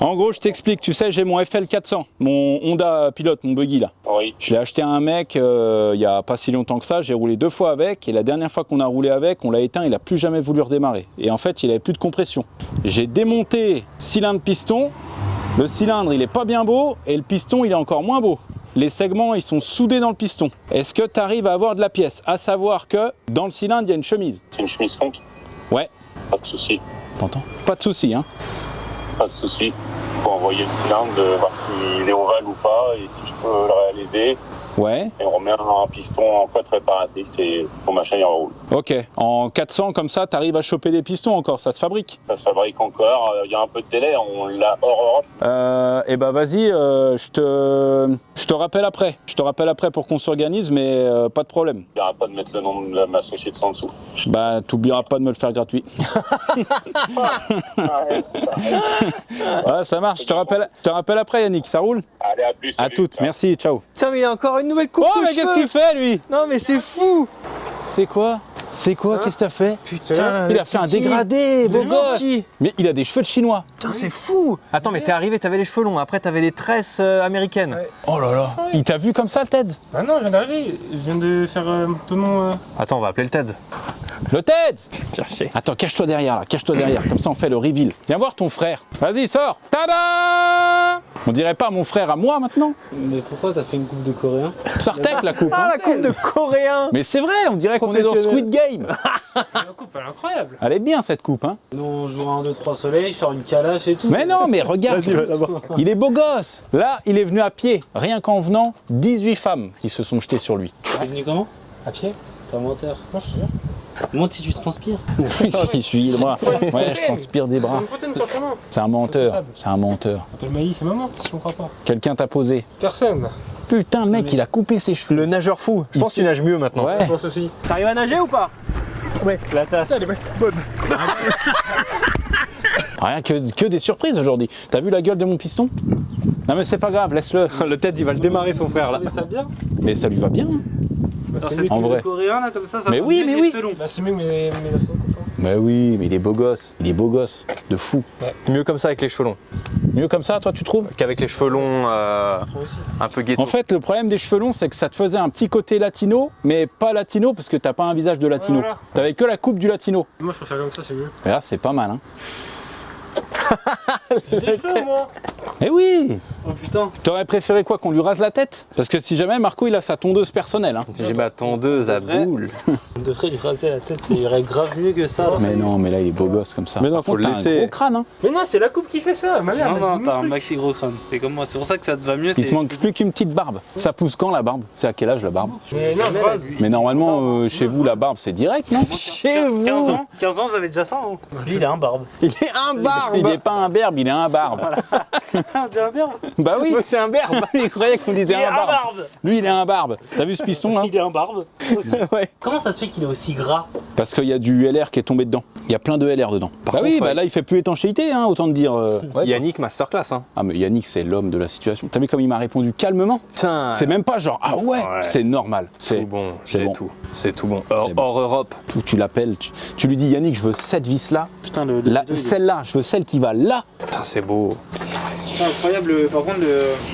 En gros, je t'explique, tu sais, j'ai mon FL400, mon Honda Pilote, mon buggy là. Oui. Je l'ai acheté à un mec il y a pas si longtemps que ça, j'ai roulé 2 fois avec et la dernière fois qu'on a roulé avec, on l'a éteint, il a plus jamais voulu redémarrer. Et en fait, il avait plus de compression. J'ai démonté cylindre piston, le cylindre il est pas bien beau et le piston il est encore moins beau. Les segments ils sont soudés dans le piston. Est-ce que tu arrives à avoir de la pièce? À savoir que dans le cylindre il y a une chemise. C'est une chemise funk? Ouais. Pas de souci. T'entends? Pas de souci hein. Pas de souci. Faut envoyer le cylindre, voir s'il est ovale ou pas et si je peux le réaliser. Ouais. Et on remet un piston en cote réparatrice et ton machin il roule. Ok. En 400 comme ça, t'arrives à choper des pistons encore, ça se fabrique. Ça se fabrique encore. Il y a un peu de délai. On l'a hors Europe. Eh ben vas-y, je te rappelle après. Je te rappelle après pour qu'on s'organise, mais pas de problème. Il n'y aura pas de mettre le nom de ma société en dessous. Bah t'oublieras pas de me le faire gratuit. Ouais, ça marche. Je te rappelle après Yannick, ça roule? Allez, à plus. À salut. toutes, merci, ciao. Putain, mais il y a encore une nouvelle coupe Oh de mais qu'est-ce cheveux. qu'il fait lui? Non, mais c'est fou. C'est quoi? Qu'est-ce que t'as fait? Putain, Il a fait un dégradé, beau gosse. Kiki. Mais il a des cheveux de chinois. Putain, c'est fou. Attends, mais t'es arrivé, t'avais les cheveux longs. Après, t'avais les tresses américaines. Ouais. Oh là là. Il t'a vu comme ça le Ted? Ah non, je viens d'arriver, je viens de faire tout mon... Attends, on va appeler le TED. Le Ted! Chercher. Attends, cache-toi derrière là, cache-toi derrière. Comme ça on fait le reveal. Viens voir ton frère. Vas-y, sors. Tada! On dirait pas mon frère à moi maintenant? Mais pourquoi t'as fait une coupe de coréen? Sartek la coupe. Hein. La coupe de coréen. Mais c'est vrai, on dirait qu'on est dans Squid Game. La coupe, elle est incroyable. Elle est bien cette coupe, hein. Nous on joue à 1, 2, 3 soleil, je sors une calache et tout. Mais non, mais regarde. Il est beau gosse. Là, il est venu à pied. Rien qu'en venant, 18 femmes qui se sont jetées sur lui. T'es venu comment? À pied? T'es un menteur. Non, je te jure. Moi, si tu transpires. Il suit moi. Ouais, je transpire des bras. Une photo sur comment? C'est un menteur. C'est un menteur. Appelle Maï, c'est maman, si on croit pas. Quelqu'un t'a posé. Personne. Putain, le mec, il a coupé ses cheveux. Le nageur fou. Je pense qu'il nage mieux maintenant. Ouais. Je pense aussi. T'arrives à nager ou pas? Ouais. La tasse. Elle est bonne. Rien que des surprises aujourd'hui. T'as vu la gueule de mon piston? Non mais c'est pas grave, laisse-le. Le TED, il va le démarrer son frère là. Mais ça bien. Mais ça lui va bien. C'est mieux en que vrai. le coréen là, comme ça Mais va oui, mieux mais que les oui. cheveux longs. Bah, c'est mieux que mes anciens copains. Mais oui, mais il est beau gosse. Il est beau gosse. De fou. Mieux comme ça avec les cheveux longs. Mieux comme ça, toi, tu trouves? Qu'avec les cheveux longs Moi aussi. un peu ghetto. En fait, le problème des cheveux longs, c'est que ça te faisait un petit côté latino, mais pas latino parce que t'as pas un visage de latino. Ouais, voilà. T'avais que la coupe du latino. Moi, je préfère comme ça, c'est mieux. Mais là, c'est pas mal, hein. J'ai des cheveux, moi. Eh oui! Oh putain. T'aurais préféré quoi? Qu'on lui rase la tête? Parce que si jamais Marco, il a sa tondeuse personnelle, hein. J'ai ma tondeuse à vrai boule. On devrait lui raser la tête, ça irait grave mieux que ça. Mais non, mais là, il est beau gosse comme ça. Mais non, Par faut contre, le t'as laisser. un gros crâne, hein. Mais non, c'est la coupe qui fait ça. Ma mère, Non, t'as un maxi gros crâne. C'est comme moi, c'est pour ça que ça te va mieux. Il te manque plus qu'une petite barbe. Ça pousse quand la barbe? C'est à quel âge la barbe? Mais non, je rase. Mais normalement, chez vous, la barbe, c'est direct, non? Chez vous. 15 ans, j'avais déjà ça. Hein. Lui, il a un barbe. Il est un barbe. Il n'est pas un berbe, il est un barbe. Ah, j'ai un berbe. Bah oui, C'est un berbe. il croyait qu'on disait Il est un un barbe. barbe. Lui, il est un barbe. T'as vu ce piston là? Il est un barbe. Ouais. Comment ça se fait qu'il est aussi gras? Parce qu'il y a du LR qui est tombé dedans. Il y a plein de LR dedans. Bah contre, oui, bah ouais. là, il fait plus étanchéité, hein, autant te dire. Ouais. Yannick masterclass hein. Ah mais Yannick, c'est l'homme de la situation. T'as vu comme il m'a répondu calmement? Putain. C'est même pas genre ah ouais, c'est normal. C'est tout bon. c'est C'est bon. tout. C'est tout bon. C'est bon. Hors Europe. Tout, tu l'appelles, tu lui dis Yannick, je veux cette vis là. Putain, le Celle-là, je veux celle qui va là. Putain, c'est beau. C'est incroyable, par contre,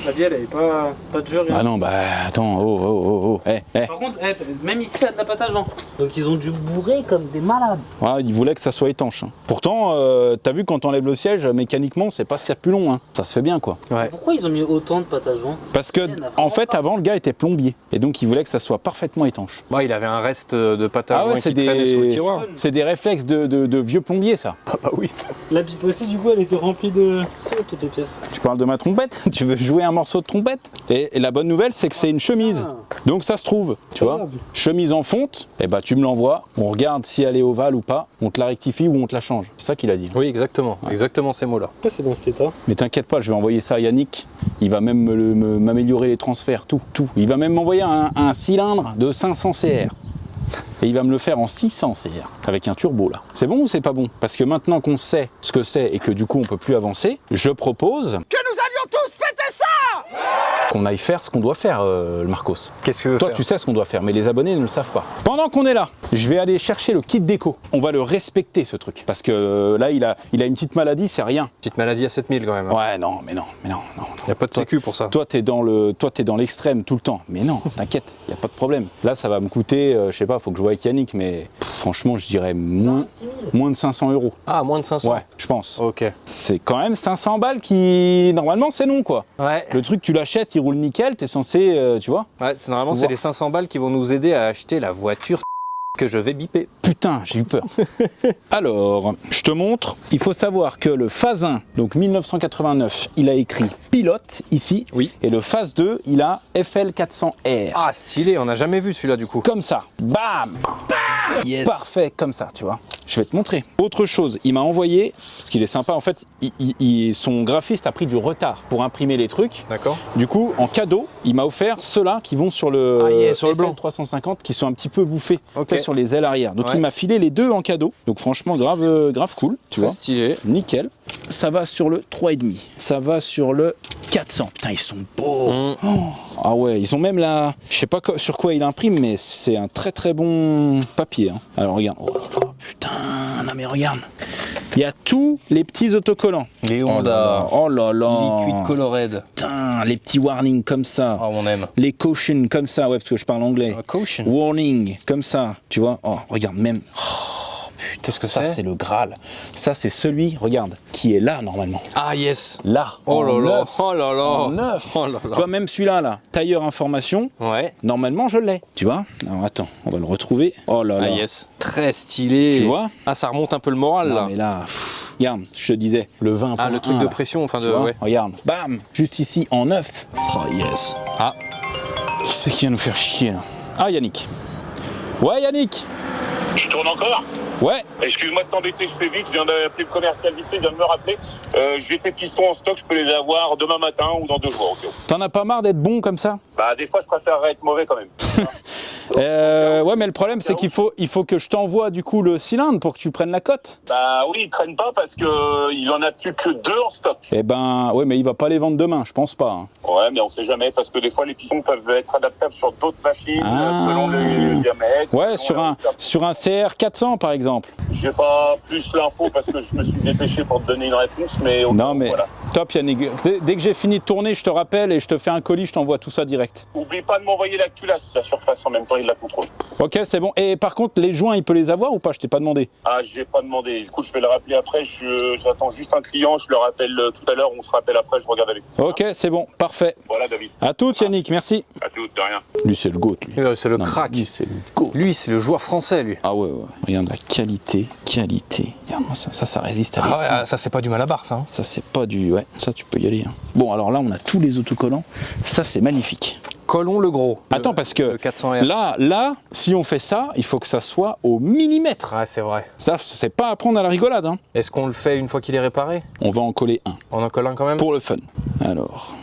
la bielle, elle est pas de jeu, rien. Ah non, bah attends, oh. Par contre, même ici, t'as de la pâte à joint. Donc ils ont dû bourrer comme des malades. Ah, ils voulaient que ça soit étanche. Hein. Pourtant, t'as vu, quand t'enlèves le siège, mécaniquement, c'est pas ce qu'il y a de plus long. Hein. Ça se fait bien, quoi. Ouais. Pourquoi ils ont mis autant de pâte à joint? Parce que, Il y en a vraiment en fait, pas. avant, le gars était plombier. Et donc, il voulait que ça soit parfaitement étanche. Bah, il avait un reste de pâte à Ah joint ouais, qui traînait sous le tiroir. c'est des réflexes de vieux plombiers, ça. Ah bah oui. La pipe aussi, du coup, elle était remplie de. C'est où toutes les pièces? Tu parles de ma trompette? Tu veux jouer un morceau de trompette? Et la bonne nouvelle, c'est que c'est une chemise. Donc ça se trouve, tu vois. Incroyable. Chemise en fonte, et bah tu me l'envoies. On regarde si elle est ovale ou pas. On te la rectifie ou on te la change. C'est ça qu'il a dit. Oui, exactement. Exactement ces mots-là. Pourquoi c'est dans cet état? Mais t'inquiète pas, je vais envoyer ça à Yannick. Il va même m'améliorer les transferts, tout. Il va même m'envoyer un cylindre de 500 CR. Et il va me le faire en 600 CR, avec un turbo là. C'est bon ou c'est pas bon? Parce que maintenant qu'on sait ce que c'est et que du coup on peut plus avancer, je propose que nous allions tous fêter ça! Qu'on aille faire ce qu'on doit faire, le Marcos. Qu'est-ce que tu veux Toi faire? tu sais ce qu'on doit faire, mais les abonnés ne le savent pas. Pendant qu'on est là, je vais aller chercher le kit déco. On va le respecter ce truc. Parce que là il a une petite maladie, c'est rien. Petite maladie à 7000 quand même. Ouais non. Y a pas de sécu pour ça. Toi, t'es dans l'extrême tout le temps. Mais non, t'inquiète, y a pas de problème. Là, ça va me coûter, je sais pas, faut que je vois avec Yannick, mais franchement, je dirais moins de 500 €. Ah, moins de 500. Ouais, je pense. Ok. C'est quand même 500 balles qui, normalement, c'est non, quoi. Ouais. Le truc, tu l'achètes, il roule nickel, t'es censé, tu vois. Ouais, normalement, c'est Voir. les 500 balles qui vont nous aider à acheter la voiture que je vais biper. Putain, j'ai eu peur. Alors, je te montre. Il faut savoir que le phase 1, donc 1989, il a écrit pilote ici. Oui. Et le phase 2, il a FL400R. Ah, stylé, on n'a jamais vu celui-là du coup. Comme ça. Bam. Yes. Parfait, comme ça, tu vois. Je vais te montrer. Autre chose, il m'a envoyé, parce qu'il est sympa, en fait, son graphiste a pris du retard pour imprimer les trucs. D'accord. Du coup, en cadeau, il m'a offert ceux-là qui vont sur le, Ah, yeah, sur le blanc. 350, qui sont un petit peu bouffés, Ok. tu sais, sur les ailes arrière. Donc Ouais. il m'a filé les deux en cadeau. Donc franchement, grave cool, tu Très vois. stylé. Nickel. Ça va sur le 3,5. Ça va sur le 400. Putain, ils sont beaux. Ah ouais, ils ont même la... Je sais pas sur quoi il imprime, mais c'est un très bon papier. Hein. Alors regarde. Oh, putain, non mais regarde. Il y a tous les petits autocollants. Les Oh là Honda. là. Oh là là. Liquid Colored. Putain, les petits warnings comme ça. Ah, on aime. Les cautions comme ça, ouais, parce que je parle anglais. Caution. Warning, comme ça, tu vois. Oh, regarde, même... Oh, putain, Qu'est-ce que ça, c'est c'est le Graal. Ça, c'est celui, regarde, qui est là, normalement. Ah, yes. Là, Oh en là là. neuf. Oh là là. En neuf. Oh là là. Tu vois, même celui-là, là, tailleur information, Ouais. normalement, je l'ai. Tu vois. Alors, attends, on va le retrouver. Oh là là. Ah, yes. Très stylé. Tu vois. Ah, ça remonte un peu le moral Non, là. mais là, regarde, je te disais, le 20. Ah, le truc de pression, enfin de. Ouais. Regarde, bam, juste ici, en neuf. Oh, yes. Ah. Qui c'est qui va nous faire chier, là? Ah, Yannick. Ouais, Yannick. Tu tournes encore? Ouais. Excuse-moi de t'embêter, je fais vite, je viens d'appeler le commercial vite fait, il vient de me rappeler. J'ai tes pistons en stock, je peux les avoir demain matin ou dans 2 jours, ok. T'en as pas marre d'être bon comme ça? Bah des fois je préférerais être mauvais quand même. Ouais, mais le problème, c'est qu'il faut que je t'envoie du coup le cylindre pour que tu prennes la cote. Bah oui, il traîne pas parce que il en a plus que 2 en stock. Eh ben, ouais, mais il va pas les vendre demain, je pense pas. Hein. Ouais, mais on sait jamais parce que des fois les pistons peuvent être adaptables sur d'autres machines Ah. selon le diamètre. Ouais, selon sur un CR 400 par exemple. J'ai pas plus l'info parce que je me suis dépêché pour te donner une réponse, mais Non, mais voilà. top Yannick. Dès que j'ai fini de tourner, je te rappelle et je te fais un colis, je t'envoie tout ça direct. Oublie pas de m'envoyer la culasse, la surface en même temps, il la contrôle. Ok, c'est bon. Et par contre, les joints, il peut les avoir ou pas? Je t'ai pas demandé. Ah, j'ai pas demandé. Du coup, je vais le rappeler après. J'attends juste un client. Je le rappelle tout à l'heure. On se rappelle après. Je regarde avec. Ok, c'est bon, parfait. Voilà, David. À toutes Yannick, merci. À tout, de rien. Lui, c'est le GOAT, lui. C'est le Non, crack. lui, c'est le GOAT. Lui, c'est le joueur français, lui. Ah ouais. Regarde la qualité. Regarde-moi ça résiste à Ah ouais, l'essence. ah, ça, c'est pas du Malabar, ça. Hein. Ça, c'est pas du... Ouais, ça, tu peux y aller. Hein. Bon, alors là, on a tous les autocollants. Ça, c'est magnifique. Collons le gros. Attends, parce que le 400R. là, si on fait ça, il faut que ça soit au millimètre. Ouais, c'est vrai. Ça, c'est pas à prendre à la rigolade. Hein. Est-ce qu'on le fait une fois qu'il est réparé? On va en coller un. On en colle un quand même? Pour le fun. Alors,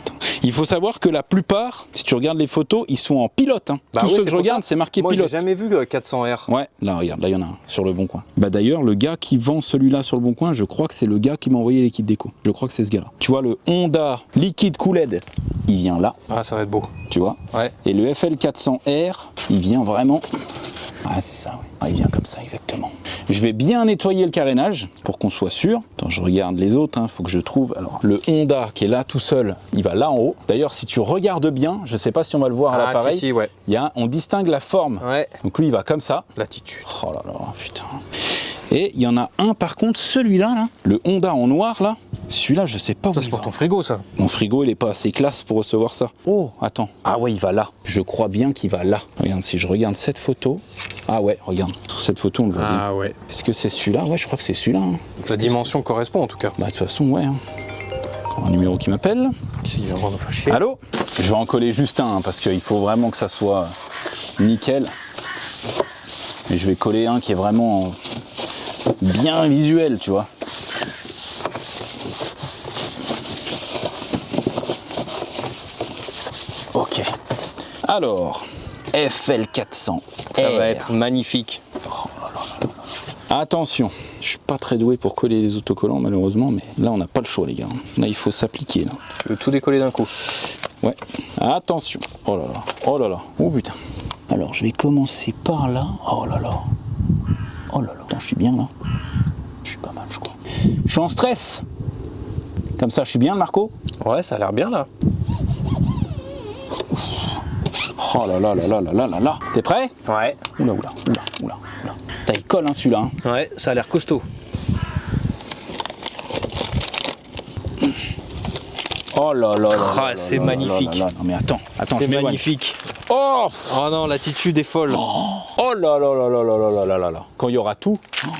il faut savoir que la plupart, si tu regardes les photos, ils sont en pilote. Hein. Bah Tous oui, ceux c'est que je pour regarde, ça. c'est marqué Moi, pilote. j'ai jamais vu 400R. Ouais, là, regarde, là, il y en a un sur le Bon Coin. Bah d'ailleurs, le gars qui vend celui-là sur le Bon Coin, je crois que c'est le gars qui m'a envoyé les kits déco. Je crois que c'est ce gars-là. Tu vois, le Honda Liquid Cooled, il vient là, Ah, ça va être beau. tu vois. Ouais. Et le FL400R, il vient vraiment Ah, c'est ça, oui. Ah, il vient comme ça, exactement. Je vais bien nettoyer le carénage pour qu'on soit sûr. Attends, je regarde les autres, hein. Faut que je trouve. Alors, le Honda qui est là tout seul, il va là en haut. D'ailleurs, si tu regardes bien, je sais pas si on va le voir à l'appareil. Si, ouais. On distingue la forme. Ouais. Donc lui, il va comme ça. L'attitude. Oh là là, putain. Et il y en a un, par contre, celui-là, là, le Honda en noir, là, celui-là, je sais pas où Ça, il c'est pour va. ton frigo, ça. Mon frigo, il est pas assez classe pour recevoir ça. Oh, attends. Ah ouais, il va là. Je crois bien qu'il va là. Regarde, si je regarde cette photo. Ah ouais, regarde. Sur cette photo, on le voit bien. Ouais. Est-ce que c'est celui-là? Ouais, je crois que c'est celui-là. Hein. La dimension correspond, en tout cas. Bah, de toute façon, ouais. Hein. Un numéro qui m'appelle. S'il vient nous faire chier. Allô? Je vais en coller juste un, hein, parce qu'il faut vraiment que ça soit nickel. Et je vais coller un qui est vraiment bien visuel, tu vois. Ok. Alors, FL400. Ça va être magnifique. Attention, je suis pas très doué pour coller les autocollants malheureusement, mais là on n'a pas le choix les gars. Là il faut s'appliquer. Tu veux tout décoller d'un coup. Ouais. Attention. Oh là là. Oh là là. Oh putain. Alors je vais commencer par là. Oh là là. Oh là là. Attends, je suis bien là. Je suis pas mal je crois. Je suis en stress. Comme ça, je suis bien Marco? Ouais, ça a l'air bien là. Oh là là là là là là là là. T'es prêt? Ouais. Oula oula oula oula oula. Putain, il colle hein, celui-là. Hein. Ouais, ça a l'air costaud. Oh là là là. Ah, là c'est là magnifique. là là là. Non mais attends, C'est je m'éloigne. magnifique. Oh, Oh non, l'attitude est folle. oh là là là là là là là là là là. Quand il y aura tout. Oh.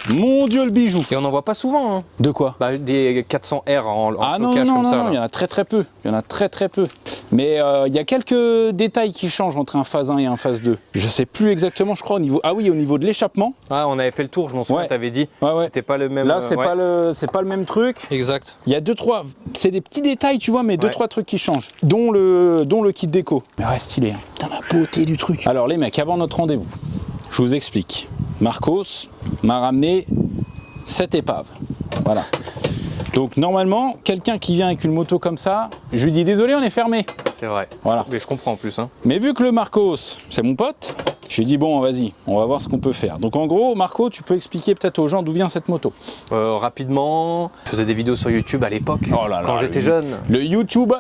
Mon Dieu le bijou. Et on n'en voit pas souvent. Hein. De quoi? Bah, des 400R en Ah non, flocage non, comme non, ça. non, là. il y en a très très peu. Il y en a très très peu. Mais il y a quelques détails qui changent entre un phase 1 et un phase 2. Je sais plus exactement, je crois, au niveau. Ah oui, au niveau de l'échappement. Ah, on avait fait le tour, je m'en souviens, Ouais. t'avais dit. Ouais, ouais. C'était pas le même. Là, c'est ouais. pas le même truc. Exact. Il y a 2-3. C'est des petits détails, tu vois, mais Ouais. 2-3 trucs qui changent. Dont le kit déco. Mais ouais, stylé. Hein. Putain, la beauté du truc. Alors, les mecs, avant notre rendez-vous, je vous explique. Marcos m'a ramené cette épave. Voilà. Donc normalement, quelqu'un qui vient avec une moto comme ça, je lui dis désolé, on est fermé. C'est vrai. Voilà. Mais je comprends en plus. Hein. Mais vu que le Marcos, c'est mon pote, je lui dis bon, vas-y, on va voir ce qu'on peut faire. Donc en gros, Marco, tu peux expliquer peut-être aux gens d'où vient cette moto. Rapidement, je faisais des vidéos sur YouTube à l'époque, Oh là là, quand j'étais jeune. Le YouTuber.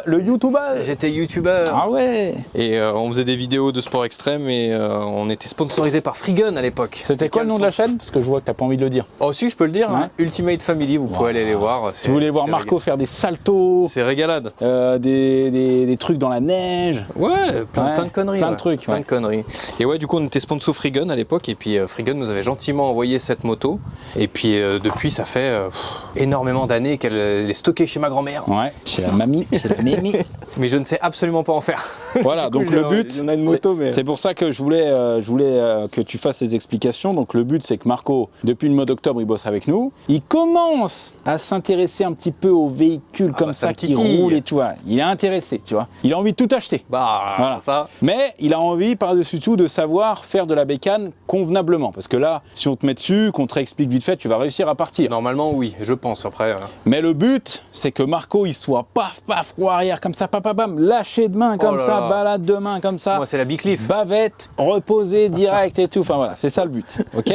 J'étais youtubeur. Ah ouais. Et on faisait des vidéos de sport extrême et on était sponsorisé par Freegun à l'époque. C'était quoi le nom de la chaîne? Parce que je vois que t'as pas envie de le dire. Oh si, je peux le dire. Ouais. Hein. Ultimate Family, vous pouvez aller les voir. Si vous voulez voir Marco faire des saltos, C'est régalade. des trucs dans la neige. Ouais, plein Ouais, de conneries. plein de ouais. trucs, Plein ouais. de conneries. Et ouais, du coup, on était sponsor Freegun à l'époque. Et puis Freegun nous avait gentiment envoyé cette moto. Et puis depuis, ça fait énormément d'années qu'elle est stockée chez ma grand-mère. Ouais, chez la mamie, chez la mémie. Mais je ne sais absolument pas en faire. Voilà, Du coup, donc le but, il y en a une moto, mais c'est pour ça que je voulais que tu fasses les explications. Donc le but, c'est que Marco, depuis le mois d'octobre, il bosse avec nous. Il commence à s'intéresser un petit peu aux véhicules comme bah, ça ça qui titille. roulent et tout. Voilà. Il est intéressé, tu vois. Il a envie de tout acheter. bah Voilà. ça. Mais il a envie, par-dessus tout, de savoir faire de la bécane convenablement. Parce que là, si on te met dessus, qu'on te réexplique vite fait, tu vas réussir à partir. Normalement, oui, je pense. Après, Mais le but, c'est que Marco, il soit paf, paf, roue arrière, comme ça, paf, paf, bam, lâché de main, comme là ça, là. balade de main, comme ça. moi, c'est la Bicliff. Bavette, reposé, direct et tout. Enfin voilà, c'est ça le but. Ok.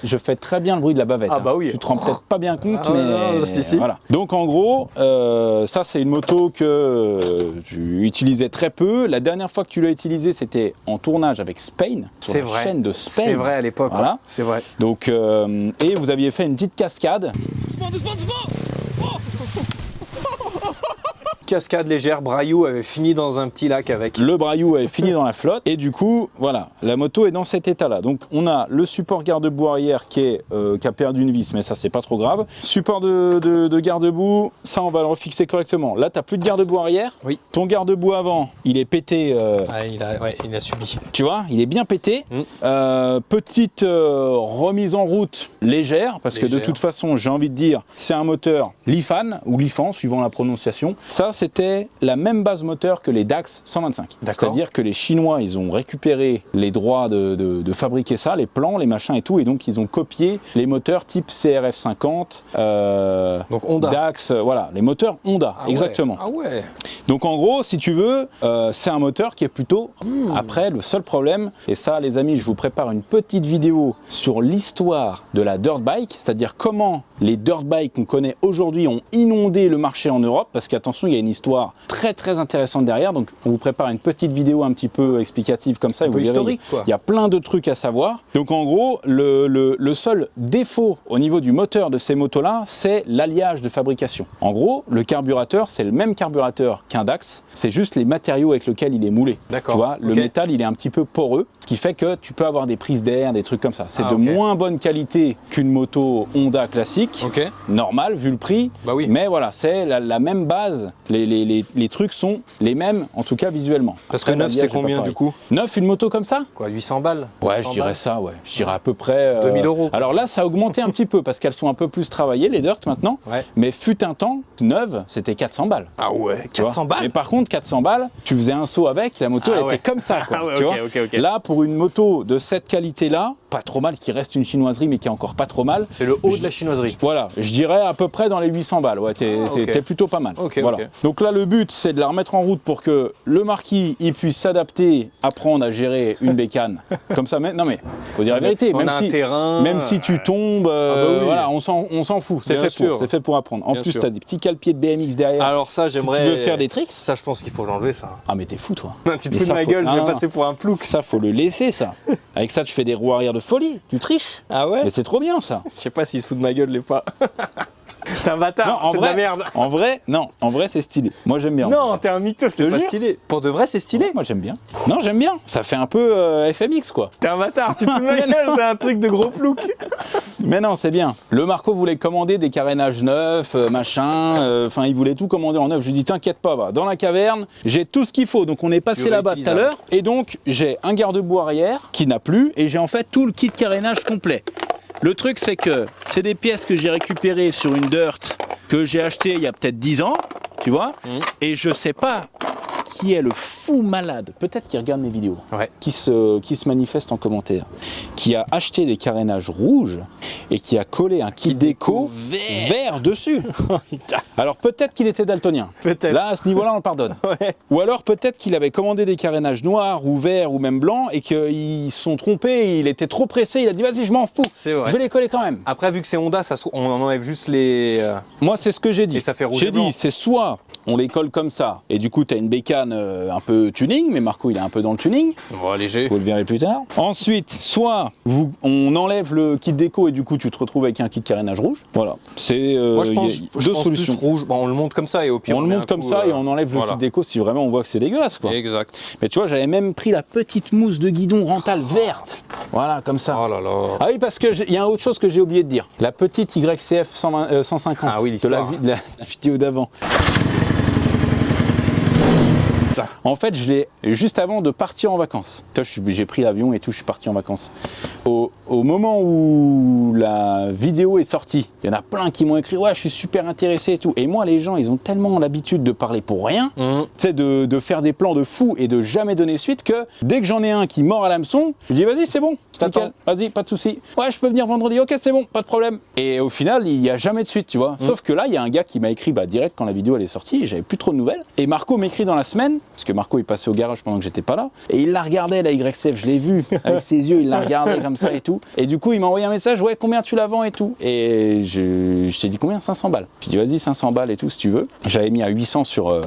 Je fais très bien le bruit de la bavette. Ah bah oui. Tu te rends peut-être pas bien compte, Ah mais non, si. voilà. Donc en gros, ça c'est une moto que tu utilisais très peu. La dernière fois que tu l'as utilisée, c'était en tournage avec Spain. Sur C'est la vrai. chaîne de Spain. C'est vrai à l'époque. Voilà. ouais. C'est vrai. Donc et vous aviez fait une petite cascade. Cascade légère, Braillou avait fini dans un petit lac avec. Le Braillou avait fini dans la flotte et du coup, voilà, la moto est dans cet état-là. Donc on a le support garde-boue arrière qui a perdu une vis, mais ça c'est pas trop grave. Support de garde-boue, ça on va le refixer correctement. Là t'as plus de garde-boue arrière. Oui. Ton garde-boue avant, il est pété. Ah, il a subi. Tu vois, il est bien pété. Petite remise en route légère, parce que de Légère. toute façon, j'ai envie de dire, c'est un moteur Lifan ou Lifan, suivant la prononciation. Ça, c'était la même base moteur que les Dax 125. D'accord. C'est-à-dire que les Chinois, ils ont récupéré les droits de fabriquer ça, les plans, les machins et tout, et donc ils ont copié les moteurs type CRF 50, Donc Honda. Dax, voilà, les moteurs Honda, Ah ouais. exactement. Ah ouais. Donc en gros, si tu veux, c'est un moteur qui est plutôt... Après, le seul problème, et ça les amis, je vous prépare une petite vidéo sur l'histoire de la dirt bike, c'est-à-dire comment les dirt bikes qu'on connaît aujourd'hui ont inondé le marché en Europe, parce qu'attention, il y a une histoire très très intéressante derrière, donc on vous prépare une petite vidéo un petit peu explicative comme ça, et vous peu verrez, historique, quoi. il y a plein de trucs à savoir. Donc en gros, le seul défaut au niveau du moteur de ces motos-là, c'est l'alliage de fabrication. En gros, le carburateur, c'est le même carburateur qu'un Dax, c'est juste les matériaux avec lesquels il est moulé. D'accord, Tu vois, le ok. métal, il est un petit peu poreux, ce qui fait que tu peux avoir des prises d'air, des trucs comme ça. C'est Ah, de ok. moins bonne qualité qu'une moto Honda classique, Ok. normal vu le prix, Bah oui. mais voilà, c'est la même base, les trucs sont les mêmes, en tout cas visuellement. Parce que Après, neuf, l'alliage c'est est pas combien, pareil. du coup? Neuf, une moto comme ça? Quoi, 800 balles? Ouais, 800 je dirais balles ça, ouais. Je dirais à peu près... 2000 €. Alors là, ça a augmenté un petit peu parce qu'elles sont un peu plus travaillées, les dirt maintenant. Ouais. Mais fut un temps, neuve, c'était 400 balles. Ah ouais, Tu vois. 400 balles? Mais par contre, 400 balles, tu faisais un saut avec, la moto, Ah elle ouais. était comme ça, quoi. Ah ouais, tu ok, vois. ok, ok. Là, pour une moto de cette qualité-là, pas trop mal, qui reste une chinoiserie, mais qui est encore pas trop mal. C'est le haut de la chinoiserie. Voilà, je dirais à peu près dans les 800 balles. Ouais, t'es Ah, ok. t'es plutôt pas mal. Ok, voilà. ok. Donc là, le but, c'est de la remettre en route pour que le marquis, il puisse s'adapter, apprendre à gérer une bécane. Comme ça, mais non mais, faut dire la vérité. On Même a un si, terrain, même si tu tombes, bah oui. voilà, on s'en fout. C'est Bien fait sûr. pour, c'est fait pour apprendre. En Bien plus, sûr. t'as des petits cale-pieds de BMX derrière. Alors ça, j'aimerais... Si tu veux faire des tricks. Ça, je pense qu'il faut l'enlever, ça. Ah mais t'es fou, toi. Tu te Mais fous de ça, ma faut- gueule, je non, vais non, passer pour un plouc. Ça, faut le laisser, ça. Avec ça, tu fais des roues arrière de folie. Tu triches. Ah ouais? Mais c'est trop bien, ça. Je sais pas s'il se fout de ma gueule, les pas. T'es un bâtard, Non, en c'est de vrai, la merde. En vrai, c'est stylé. Moi, j'aime bien. Non, t'es un mytho, c'est te pas jure. stylé. Pour de vrai, c'est stylé. Moi, j'aime bien. Non, j'aime bien. Ça fait un peu FMX, quoi. T'es un bâtard, tu te fous de ma gueule, c'est un truc de gros plouc. Mais non, c'est bien. Le Marco voulait commander des carénages neufs, machin. Enfin, il voulait tout commander en neuf. Je lui ai dit, t'inquiète pas, va. Dans la caverne, j'ai tout ce qu'il faut. Donc, on est passé là-bas tout à réutilisable. l'heure. Et donc, j'ai un garde-boue arrière qui n'a plus. Et j'ai en fait tout le kit carénage complet. Le truc, c'est que c'est des pièces que j'ai récupérées sur une dirt que j'ai acheté il y a peut-être 10 ans, tu vois. Et je sais pas qui est le fou malade, peut-être qu'il regarde mes vidéos, Ouais. qui se manifeste en commentaire, qui a acheté des carénages rouges et qui a collé un kit déco vert dessus. Alors peut-être qu'il était daltonien. Peut-être. Là, à ce niveau-là, on le pardonne. Ouais. Ou alors peut-être qu'il avait commandé des carénages noirs ou verts ou même blancs et qu'ils se sont trompés, il était trop pressé, il a dit vas-y, je m'en fous, C'est vrai. je vais les coller quand même. Après, vu que c'est Honda, ça se trouve, on en enlève juste les... Moi, c'est ce que j'ai dit. Et ça fait rouge J'ai et blanc. dit, c'est soit on les colle comme ça, et du coup, tu as une bécane un peu tuning, mais Marco, il est un peu dans le tuning, Bon, léger. vous le verrez plus tard. Ensuite, soit on enlève le kit déco et du coup, tu te retrouves avec un kit carénage rouge. Voilà, c'est Moi, je pense, y a je deux pense solutions. plus rouge. Bon, on le monte comme ça et au pire, On le met monte un comme coup, ça et on enlève le voilà. kit déco si vraiment on voit que c'est dégueulasse, quoi. Exact. Mais tu vois, j'avais même pris la petite mousse de guidon Rental verte. Voilà, comme ça. Oh là là. Ah oui, parce que il y a autre chose que j'ai oublié de dire. La petite YCF 150 Ah oui, de la, l'histoire. de la vidéo d'avant. En fait, je l'ai juste avant de partir en vacances. Toi, j'ai pris l'avion et tout, je suis parti en vacances. Au moment où la vidéo est sortie, il y en a plein qui m'ont écrit « Ouais, je suis super intéressé et tout ». Et moi, les gens, ils ont tellement l'habitude de parler pour rien, tu sais, de faire des plans de fou et de jamais donner suite que dès que j'en ai un qui mord à l'hameçon, je dis « Vas-y, c'est bon, nickel, vas-y, pas de souci. Ouais, je peux venir vendredi, ok, c'est bon, pas de problème ». Et au final, il n'y a jamais de suite, tu vois. Sauf que là, il y a un gars qui m'a écrit direct quand la vidéo elle est sortie, et j'avais plus trop de nouvelles. Et Marco m'écrit dans la semaine, parce que Marco est passé au garage pendant que j'étais pas là, et il la regardait, la YCF, je l'ai vu, avec ses yeux, il la regardait comme ça et tout. Et du coup, il m'a envoyé un message, ouais, combien tu la vends et tout. Et je t'ai dit combien? 500 balles. Je dit vas-y, 500 balles et tout, si tu veux. J'avais mis à 800 sur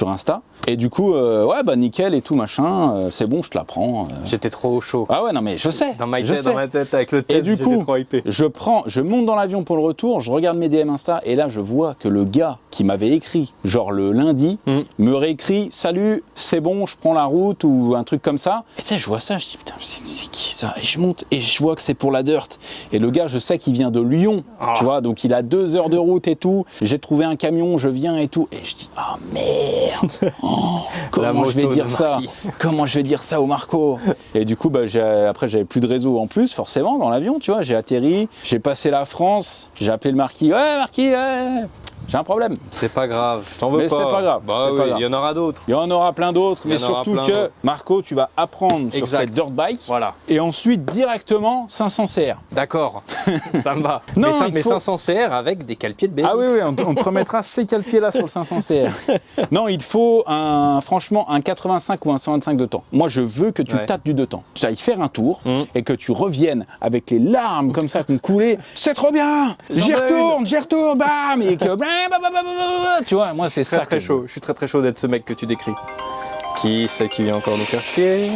Insta. Et du coup, ouais, bah nickel et tout, machin, c'est bon, je te la prends. J'étais trop chaud. Ah ouais, non mais je sais. Dans ma je tête, sais. dans ma tête, avec le Et tête, du j'étais coup, trop hypé. je monte dans l'avion pour le retour, je regarde mes DM Insta et là je vois que le gars qui m'avait écrit, genre le lundi, me réécrit « Salut, c'est bon, je prends la route » ou un truc comme ça. Et tu sais, je vois ça, je dis « Putain, c'est qui ça ?» Et je monte et je vois que c'est pour la dirt. Et le gars, je sais qu'il vient de Lyon, tu vois, donc il a 2 heures de route et tout. J'ai trouvé un camion, je viens et tout. Et je dis « Ah merde Comment je vais moto dire de ça Marquis. Comment je vais dire ça au Marco ?» Et du coup, bah, après, j'avais plus de réseau en plus, forcément, dans l'avion, tu vois. J'ai atterri, j'ai passé la France, j'ai appelé le Marquis. Ouais, Marquis, ouais. J'ai un problème. C'est pas grave, je t'en veux Mais pas. c'est pas grave, Bah c'est oui, pas grave. il y en aura d'autres. Il y en aura plein d'autres, mais Il y en aura surtout plein que, d'autres. Marco, tu vas apprendre sur Exact. cette dirt bike. Voilà. Et ensuite, directement, 500 CR. D'accord, ça me va. Non, mais, il faut- 500 CR avec des cale-pieds de BMX. Ah oui, oui, on te remettra ces calpiers-là sur le 500 CR. Non, il te faut franchement un 85 ou un 125 de temps. Moi, je veux que tu Ouais. tâtes du de temps. Tu ailles faire un tour et que tu reviennes avec les larmes comme ça qui ont coulé. C'est trop bien. J'y retourne, bam, et que tu vois, moi c'est ça. Très que chaud. Je suis très chaud d'être ce mec que tu décris. Qui c'est qui vient encore nous faire chier?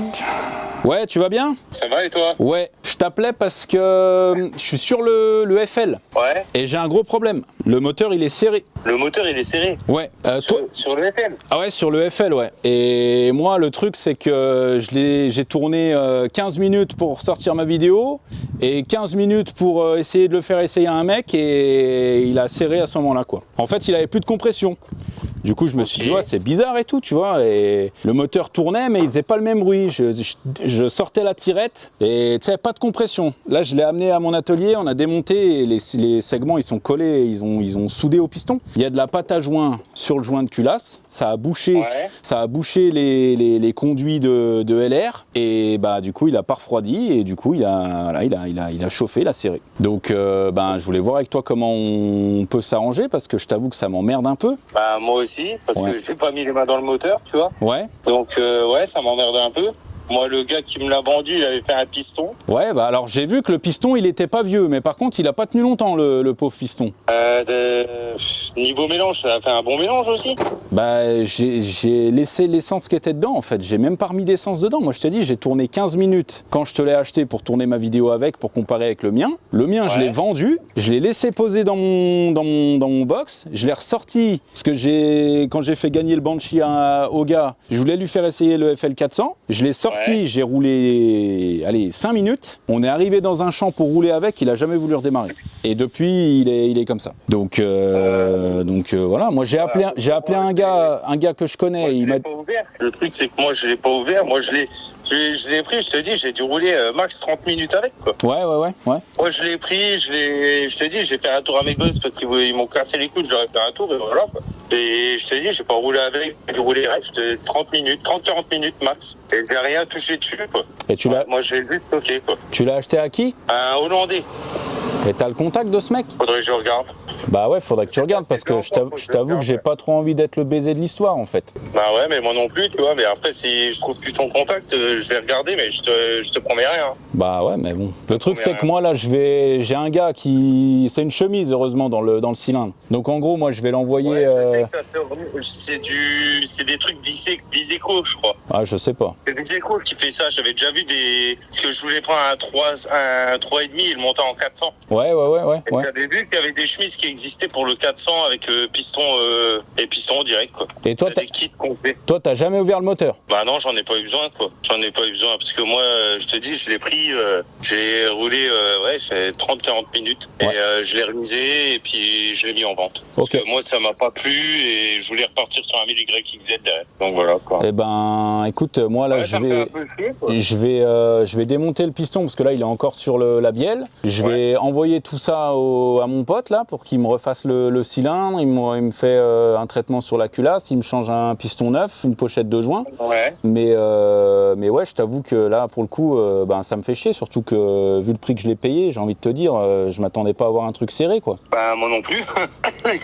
Ouais, tu vas bien? Ça va et toi? Ouais, je t'appelais parce que je suis sur le FL Ouais. et j'ai un gros problème. Le moteur, il est serré. Le moteur il est serré. Ouais. Toi, Sur le FM. ah ouais, sur le FL, ouais. Et moi, le truc, c'est que j'ai tourné 15 minutes pour sortir ma vidéo et 15 minutes pour essayer de le faire essayer à un mec et il a serré à ce moment-là, quoi. En fait, il avait plus de compression. Du coup, je me suis dit, ouais, c'est bizarre et tout, tu vois. Et le moteur tournait, mais il faisait pas le même bruit. Je sortais la tirette et tu sais, pas de compression. Là, je l'ai amené à mon atelier, on a démonté et les segments, ils sont collés, ils ont soudé au piston. Il y a de la pâte à joint sur le joint de culasse. Ça a bouché, les conduits de LR et bah du coup, il a pas refroidi et du coup, il a chauffé, il a serré. Donc, je voulais voir avec toi comment on peut s'arranger parce que je t'avoue que ça m'emmerde un peu. Bah moi aussi, parce Ouais. que j'ai pas mis les mains dans le moteur, tu vois. Ouais. Donc ouais, ça m'emmerde un peu. Moi, le gars qui me l'a vendu, il avait fait un piston. Ouais, bah alors j'ai vu que le piston il était pas vieux, mais par contre il a pas tenu longtemps le pauvre piston. Niveau mélange, ça a fait un bon mélange aussi. Bah j'ai laissé l'essence qui était dedans en fait, j'ai même pas remis d'essence dedans. Moi je te dis, j'ai tourné 15 minutes quand je te l'ai acheté pour tourner ma vidéo avec, pour comparer avec le mien. Le mien je l'ai vendu, je l'ai laissé poser dans mon box, je l'ai ressorti parce que quand j'ai fait gagner le Banshee au gars, je voulais lui faire essayer le FL400, je l'ai sorti, j'ai roulé 5 minutes, on est arrivé dans un champ pour rouler avec, il a jamais voulu redémarrer. Et depuis il est comme ça. Donc voilà, moi j'ai appelé un gars que je connais, il m'a pas ouvert. Le truc c'est que moi je l'ai pas ouvert, moi je l'ai pris, je te dis, j'ai dû rouler max 30 minutes avec quoi. Ouais. Moi je l'ai pris, je te dis, j'ai fait un tour à mes gosses parce qu'ils m'ont cassé les coudes, je leur ai fait un tour et voilà quoi. Et je te dis, j'ai pas roulé avec, j'ai roulé 30 minutes, 30-40 minutes max. Et j'ai rien touché dessus quoi. Et tu l'as Moi j'ai juste stocké quoi. Tu l'as acheté à qui? Un Hollandais. Et t'as le contact de ce mec? Faudrait que je regarde. Bah ouais, faudrait que tu regardes parce que je t'avoue que j'ai pas trop envie d'être le baiser de l'histoire en fait. Bah ouais, mais moi non plus, tu vois. Mais après, si je trouve plus ton contact, je vais regarder, mais je te promets rien. Bah ouais, mais bon. Le truc c'est que moi là, j'ai un gars c'est une chemise heureusement dans le cylindre. Donc en gros, moi je vais l'envoyer. C'est des trucs Viseco, je crois. Ah, je sais pas. C'est Viseco qui fait ça. J'avais déjà vu parce que je voulais prendre un 3,5, il montait en 400. Ouais. Et j'avais vu qu'il y avait des chemises qui existaient pour le 400 avec piston et piston direct, quoi. Et toi, des kits complets. Toi, t'as jamais ouvert le moteur? Bah non, j'en ai pas eu besoin, quoi. J'en ai pas eu besoin parce que moi, je te dis, je l'ai pris, j'ai roulé, j'ai 30-40 minutes et je l'ai remisé et puis je l'ai mis en vente. Parce que moi, ça m'a pas plu et je voulais repartir sur un 1000YXZ derrière. Donc voilà, quoi. Eh ben, écoute, moi là, je vais démonter le piston parce que là, il est encore sur la bielle. Je vais envoyer tout ça à mon pote là pour qu'il me refasse le cylindre. Il me fait un traitement sur la culasse, il me change un piston neuf, une pochette de joint. Ouais. Mais ouais, je t'avoue que là, pour le coup, ça me fait chier. Surtout que vu le prix que je l'ai payé, j'ai envie de te dire, je m'attendais pas à avoir un truc serré, quoi. Bah moi non plus,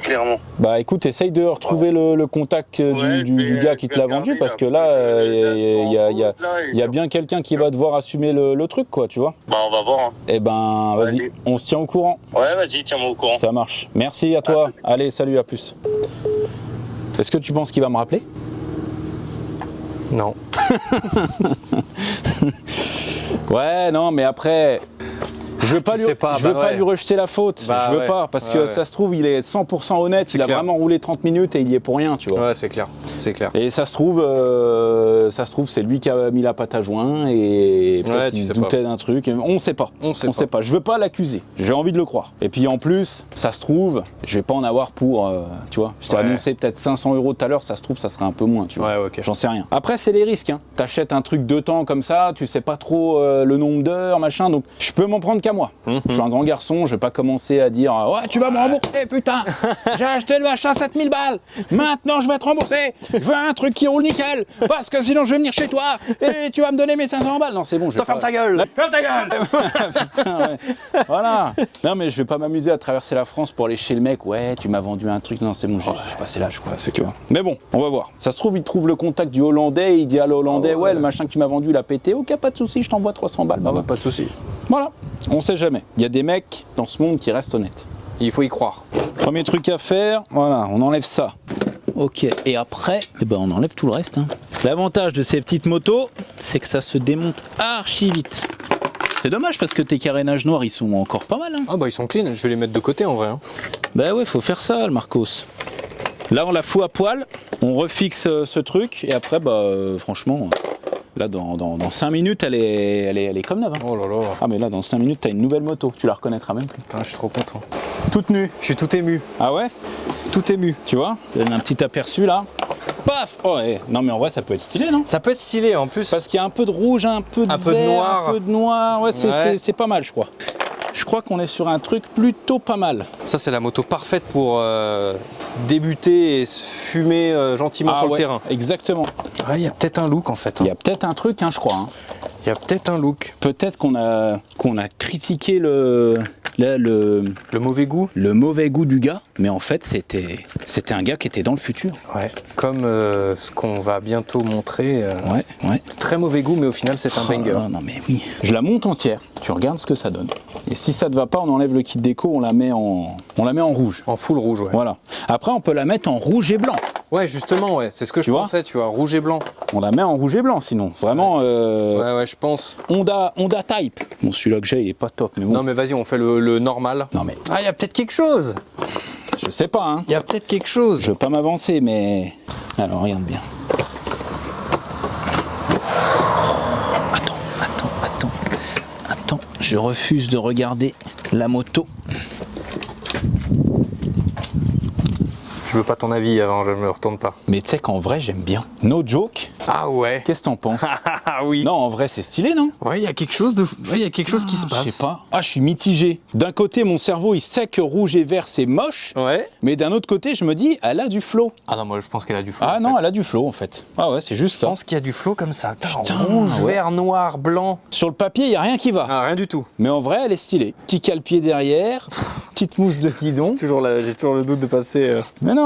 clairement. Bah écoute, essaye de retrouver le contact du gars qui te l'a vendu parce que là, il y a bien quelqu'un qui va devoir assumer le truc, quoi, tu vois. Bah on va voir. Hein. Eh ben, vas-y, on se tient au courant. Ouais, vas-y, tiens-moi au courant. Ça marche. Merci à toi. Allez, salut, à plus. Est-ce que tu penses qu'il va me rappeler? Non. Ouais, non, mais après, je veux pas lui rejeter la faute. Bah parce que ça se trouve, il est 100% honnête. Il a vraiment roulé 30 minutes et il y est pour rien, tu vois. Ouais, c'est clair. c'est clair. Et ça se trouve, c'est lui qui a mis la pâte à joint et peut-être Ouais, qu'il tu se sais doutait d'un truc. On sait pas. On sait pas. Je veux pas l'accuser. J'ai envie de le croire. Et puis en plus, ça se trouve, je vais pas en avoir pour, tu vois. Je t'ai annoncé peut-être 500 € tout à l'heure. Ça se trouve, ça serait un peu moins, tu vois. Ouais, ok. J'en sais rien. Après, c'est les risques. Hein. T'achètes un truc 2 temps comme ça, tu sais pas trop le nombre d'heures, machin. Donc, je peux m'en prendre qu'à moi. Je suis un grand garçon. Je vais pas commencer à dire, ouais, tu vas me rembourser, putain. J'ai acheté le machin 7000 balles. Maintenant, je vais te rembourser. Je veux un truc qui roule nickel. Parce que sinon, je vais venir chez toi et tu vas me donner mes 500 balles. Non, c'est bon. Ferme ta gueule. Ferme ta gueule. Putain, ouais. Voilà. Non, mais je vais pas m'amuser à traverser la France pour aller chez le mec. Ouais, tu m'as vendu un truc. Non, c'est bon, j'ai passé l'âge, quoi. C'est que. Mais bon, on va voir. Ça se trouve, il trouve le contact du Hollandais. Il dit à l'Hollandais, ouais, le machin que tu m'as vendu, il a pété. Ok, pas de souci, je t'envoie 300 balles. Ah bah, pas de souci. Voilà. On sait jamais. Il y a des mecs dans ce monde qui restent honnêtes. Il faut y croire. Premier truc à faire, voilà, on enlève ça. Ok, et après, eh ben on enlève tout le reste. Hein. L'avantage de ces petites motos, c'est que ça se démonte archi vite. C'est dommage parce que tes carénages noirs, ils sont encore pas mal. Hein. Ah bah ils sont clean, je vais les mettre de côté en vrai. Hein. Bah ouais, faut faire ça, le Marcos. Là, on la fout à poil, on refixe ce truc, et après, bah franchement, là, dans 5 minutes, elle est comme neuve. Hein. Oh là là. Ah mais là, dans 5 minutes, t'as une nouvelle moto, tu la reconnaîtras même plus. Putain, je suis trop content. Toute nue. Je suis tout ému. Ah ouais? Tout ému. Tu vois, je donne un petit aperçu là. Paf! Oh, ouais. Non mais en vrai ça peut être stylé, non? Ça peut être stylé en plus. Parce qu'il y a un peu de rouge, un peu de vert, noir. un peu de noir. Ouais, c'est pas mal, je crois. Je crois qu'on est sur un truc plutôt pas mal. Ça c'est la moto parfaite pour débuter et se fumer gentiment sur le terrain. Exactement. Ouais, il y a peut-être un look en fait. Il y a peut-être un truc, hein, je crois. Hein. Il y a peut-être un look. Peut-être qu'on a critiqué le mauvais goût. Le mauvais goût du gars, mais en fait c'était un gars qui était dans le futur. Ouais. Comme ce qu'on va bientôt montrer. Ouais. Très mauvais goût, mais au final c'est un banger. Non mais oui. Je la monte entière. Tu regardes ce que ça donne. Et si ça te va pas, on enlève le kit déco, on la met en rouge. En full rouge, ouais. Voilà. Après, on peut la mettre en rouge et blanc. Ouais, justement, ouais. C'est ce que je pensais, tu vois, rouge et blanc. On la met en rouge et blanc, sinon. Vraiment. Ouais, je pense. Honda Type. Bon, celui-là que j'ai, il est pas top, mais bon. Non, mais vas-y, on fait le normal. Non, mais. Ah, il y a peut-être quelque chose. Je sais pas, hein. Il y a peut-être quelque chose. Je veux pas m'avancer, mais. Alors, regarde bien. Attends, je refuse de regarder la moto. Je veux pas ton avis avant, je me retourne pas. Mais tu sais qu'en vrai, j'aime bien. No joke. Ah ouais. Qu'est-ce que t'en penses? Ah oui. Non, en vrai, c'est stylé, non? Ouais, il y a quelque chose de. Ouais, il y a quelque chose qui se passe. Je sais pas. Ah, je suis mitigé. D'un côté, mon cerveau, il sait que rouge et vert, c'est moche. Ouais. Mais d'un autre côté, je me dis, elle a du flow. Ah non, moi, je pense qu'elle a du flow. Ah non, elle a du flow, en fait. Ah ouais, c'est juste ça. Je pense qu'il y a du flow comme ça. Putain, rouge, ouais. vert, noir, blanc. Sur le papier, il n'y a rien qui va. Ah, rien du tout. Mais en vrai, elle est stylée. Petit cale-pied derrière, petite mousse de guidon. J'ai toujours le doute de passer. Mais non.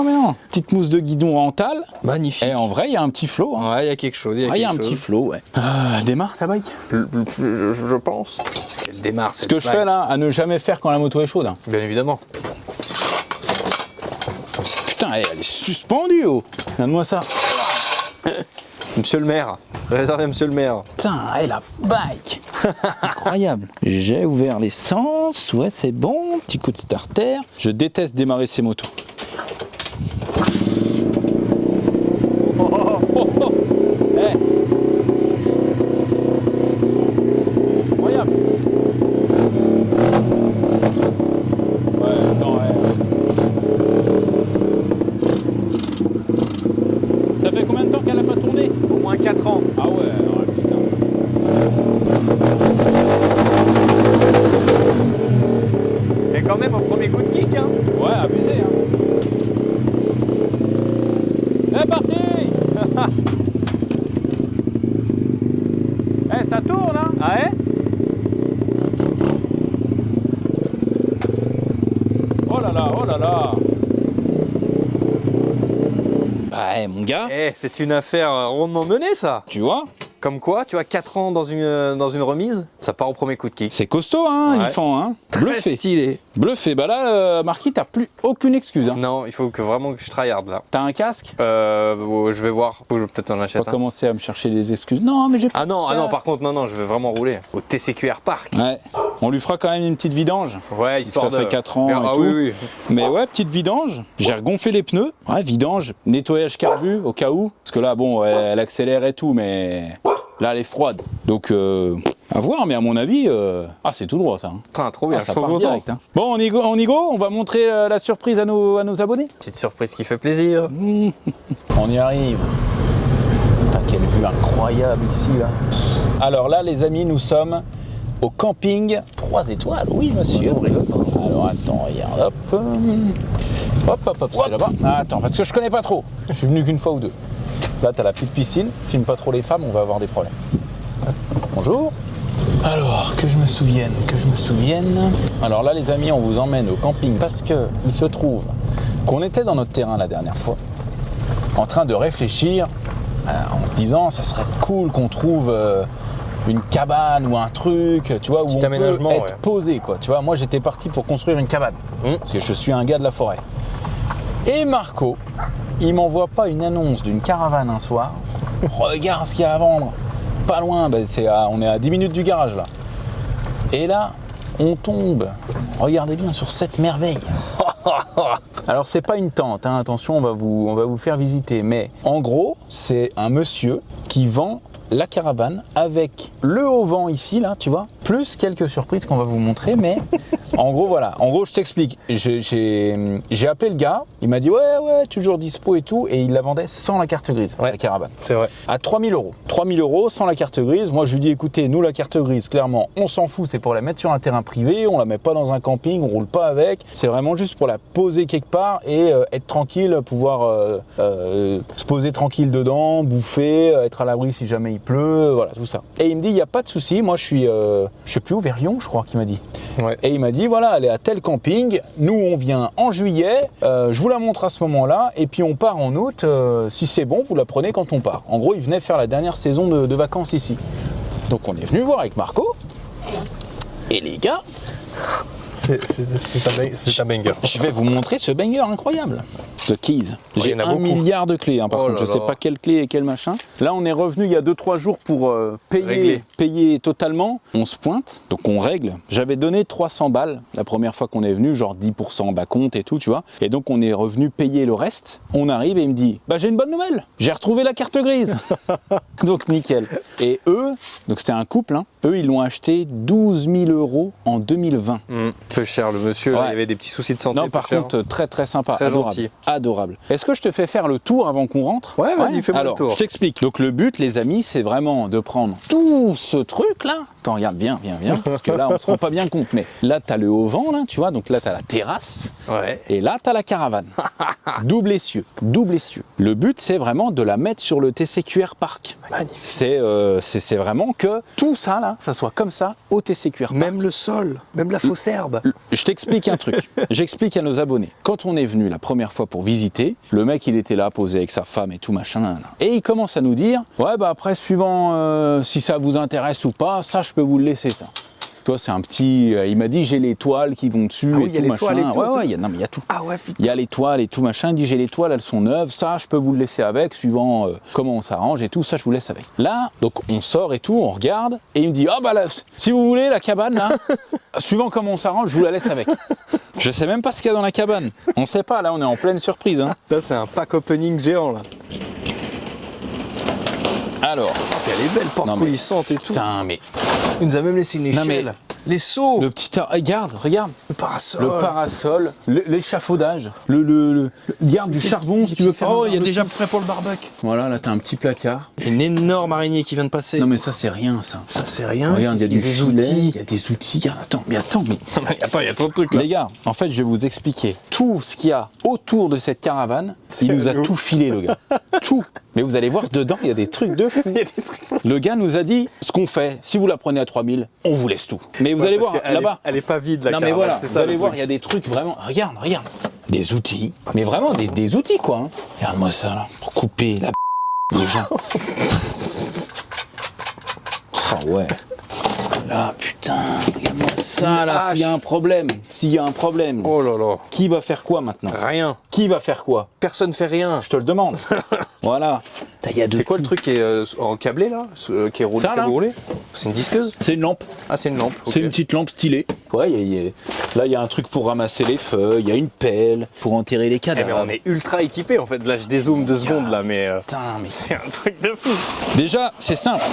Petite mousse de guidon rentale. Magnifique. Et en vrai, il y a un petit flow. Hein. Ouais, il y a quelque chose. Il y a un petit flow, ouais. Démarre ta bike. Je pense. Parce qu'elle démarre. Ce que je fais là, à ne jamais faire quand la moto est chaude. Hein. Bien évidemment. Putain, elle est suspendue, oh. Regarde-moi ça. Monsieur le maire. Réservé monsieur le maire. Putain, la bike. Incroyable. J'ai ouvert l'essence. Ouais, c'est bon. Petit coup de starter. Je déteste démarrer ces motos. Hey. Incroyable. Ouais, non, Ça fait combien de temps qu'elle a pas tourné? Au moins 4 ans. Ah ouais, putain. Et quand même au premier coup de kick, hein. Ouais, abusé, hein. C'est parti. Ça tourne, hein. Ah ouais. Oh là là. Ouais, mon gars. C'est une affaire rondement menée, ça. Tu vois? Comme quoi, tu as 4 ans dans une remise, ça part au premier coup de kick. C'est costaud, hein, Ouais. Lifan, hein. Très stylé. Bluffé. Bah là, Marquis, t'as plus aucune excuse, hein. Non, il faut vraiment que je tryhard là. T'as un casque? Je vais voir, je vais peut-être en acheter Pas un. commencer à me chercher des excuses. Non, mais j'ai pas Ah non, de casque. par contre, non, je vais vraiment rouler. Au TCQR Park. Ouais. On lui fera quand même une petite vidange. Ouais, histoire Ça fait 4 ans et Ah tout. oui, oui. Mais ouais, petite vidange. J'ai regonflé les pneus. Ouais, vidange, nettoyage carbu au cas où. Parce que là, bon, elle accélère et tout, mais là, elle est froide. Donc, à voir, mais à mon avis, c'est tout droit ça. Hein. Putain, trop bien, Ah, ça je suis part content. direct. Hein. Bon, on y go, on va montrer la surprise à nos abonnés. Petite surprise qui fait plaisir. On y arrive. Putain, quelle vue incroyable ici, là. Alors là, les amis, nous sommes au camping 3 étoiles. Oui, monsieur. Alors, attends, regarde, hop. Hop, c'est là-bas. Ah, attends, parce que je connais pas trop. Je suis venu qu'une fois ou deux. Là, t'as la petite piscine. Filme pas trop les femmes, on va avoir des problèmes. Bonjour. Alors, que je me souvienne. Alors là, les amis, on vous emmène au camping parce que il se trouve qu'on était dans notre terrain la dernière fois, en train de réfléchir, en se disant, ça serait cool qu'on trouve une cabane ou un truc, tu vois, où on aménagement, peut être posé, quoi. Tu vois, moi, j'étais parti pour construire une cabane, parce que je suis un gars de la forêt. Et Marco, il m'envoie pas une annonce d'une caravane un soir. Regarde ce qu'il y a à vendre. Pas loin, on est à 10 minutes du garage là. Et là, on tombe, regardez bien, sur cette merveille. Alors c'est pas une tente, hein, attention, on va vous faire visiter. Mais en gros, c'est un monsieur qui vend la caravane avec le haut vent ici, là, tu vois, plus quelques surprises qu'on va vous montrer, mais en gros, voilà. En gros, je t'explique. J'ai appelé le gars, il m'a dit ouais, toujours dispo et tout, et il la vendait sans la carte grise, la caravane. C'est vrai. À 3 000 €. 3 000 € sans la carte grise. Moi, je lui dis écoutez, nous, la carte grise, clairement, on s'en fout, c'est pour la mettre sur un terrain privé, on la met pas dans un camping, on roule pas avec. C'est vraiment juste pour la poser quelque part et être tranquille, pouvoir se poser tranquille dedans, bouffer, être à l'abri si jamais il pleut, voilà, tout ça. Et il me dit, il n'y a pas de souci, moi je suis, je sais plus où, vers Lyon, je crois qu'il m'a dit. Ouais. Et il m'a dit, voilà, elle est à tel camping, nous on vient en juillet, je vous la montre à ce moment-là, et puis on part en août, si c'est bon, vous la prenez quand on part. En gros, il venait faire la dernière saison de vacances ici. Donc on est venu voir avec Marco, et les gars, c'est un banger. je vais vous montrer ce banger incroyable. The Keys. J'ai il y en a 1 beaucoup. milliard de clés, hein, par Oh contre, là je sais là. pas quelle clé et quel machin. Là, on est revenu il y a 2-3 jours pour payer totalement. On se pointe, donc on règle. J'avais donné 300 balles la première fois qu'on est venu, genre 10% bas compte et tout, tu vois. Et donc, on est revenu payer le reste. On arrive et il me dit, bah j'ai une bonne nouvelle, j'ai retrouvé la carte grise. Donc, nickel. Et eux, donc c'était un couple, hein, eux, ils l'ont acheté 12 000 € en 2020. Peu cher, le monsieur, Ouais. il avait des petits soucis de santé. Non, peu par cher. contre, très très sympa, Très adorable, gentil. adorable. Est-ce que je te fais faire le tour avant qu'on rentre? Ouais, vas-y, fais-moi le Alors, tour. je t'explique. Donc le but, les amis, c'est vraiment de prendre tout ce truc-là. Attends, regarde, viens, parce que là, on se rend pas bien compte. Mais là, t'as le haut vent, là, tu vois. Donc là, t'as la terrasse. Ouais. Et là, t'as la caravane. Double essieu. Le but, c'est vraiment de la mettre sur le TCQR Park. Magnifique. C'est vraiment que tout ça, là, ça soit comme ça au TCQR Park. Même le sol, même la fausse herbe. Je t'explique un truc. J'explique à nos abonnés. Quand on est venu la première fois pour visiter, le mec, il était là, posé avec sa femme et tout, machin. Là. Et il commence à nous dire, ouais, bah après, suivant si ça vous intéresse ou pas, ça, je peux vous le laisser, ça. Toi, c'est un petit... il m'a dit, j'ai les toiles qui vont dessus Ah oui, et il y a tout, les machin. toiles et tout, en Ouais, plus. il y a tout. Ah ouais, putain. Il y a les toiles et tout, machin. Il dit, j'ai les toiles, elles sont neuves. Ça, je peux vous le laisser avec, suivant comment on s'arrange et tout. Ça, je vous laisse avec. Là, donc, on sort et tout, on regarde. Et il me dit, ah bah là, si vous voulez, la cabane, là, suivant comment on s'arrange, je vous la laisse avec. Je sais même pas ce qu'il y a dans la cabane. On sait pas, là, on est en pleine surprise. Hein. Là, c'est un pack opening géant, là. Alors, Elle est belle, porte Non, mais- coulissante et tout. putain, mais Il nous a même laissé une Non, mais- échelle. Les seaux, le petit... regarde, le parasol. le parasol, l'échafaudage, le garde du charbon, si tu veux faire Oh, un il y a barbecue. déjà prêt pour le barbecue. Voilà, là, t'as un petit placard. Une énorme araignée qui vient de passer. Non, mais ça, c'est rien, ça. Ça, c'est rien. Regarde, il y a Qu'est-ce du qu'il filet, des outils. il y a des outils. Regarde, attends, mais... Attends, il y a trop de trucs là. Les gars, en fait, je vais vous expliquer tout ce qu'il y a autour de cette caravane. Il nous a tout filé, le gars. Tout. Mais vous allez voir, dedans, il y a des trucs de fou. Le gars nous a dit, ce qu'on fait, si vous la prenez à 3000, on vous laisse tout. Mais vous allez voir, là-bas... Elle est pas vide, la Non, mais caravane, voilà, c'est vous ça, allez le voir, truc. il y a des trucs vraiment... Regarde. Des outils. Mais vraiment, des outils, quoi. Hein. Regarde-moi ça, là, pour couper la des gens. Oh, ouais. Là, putain, regarde-moi ça, là, s'il y a un problème. Oh là là. Qui va faire quoi maintenant? Rien. Qui va faire quoi? Personne fait rien. Je te le demande. Voilà. Il y a de C'est quoi le tout. truc qui est en câblé là, qui est roulé, Ça, là câble roulé? C'est une disqueuse? C'est une lampe. Ah, c'est une lampe. C'est ok. une petite lampe stylée. Ouais, là, il y a un truc pour ramasser les feuilles, il y a une pelle pour enterrer les Eh, cadavres. mais on est ultra équipé en fait. Là, je dézoome 2 secondes là, mais. Putain, mais C'est un truc de fou. déjà, c'est simple.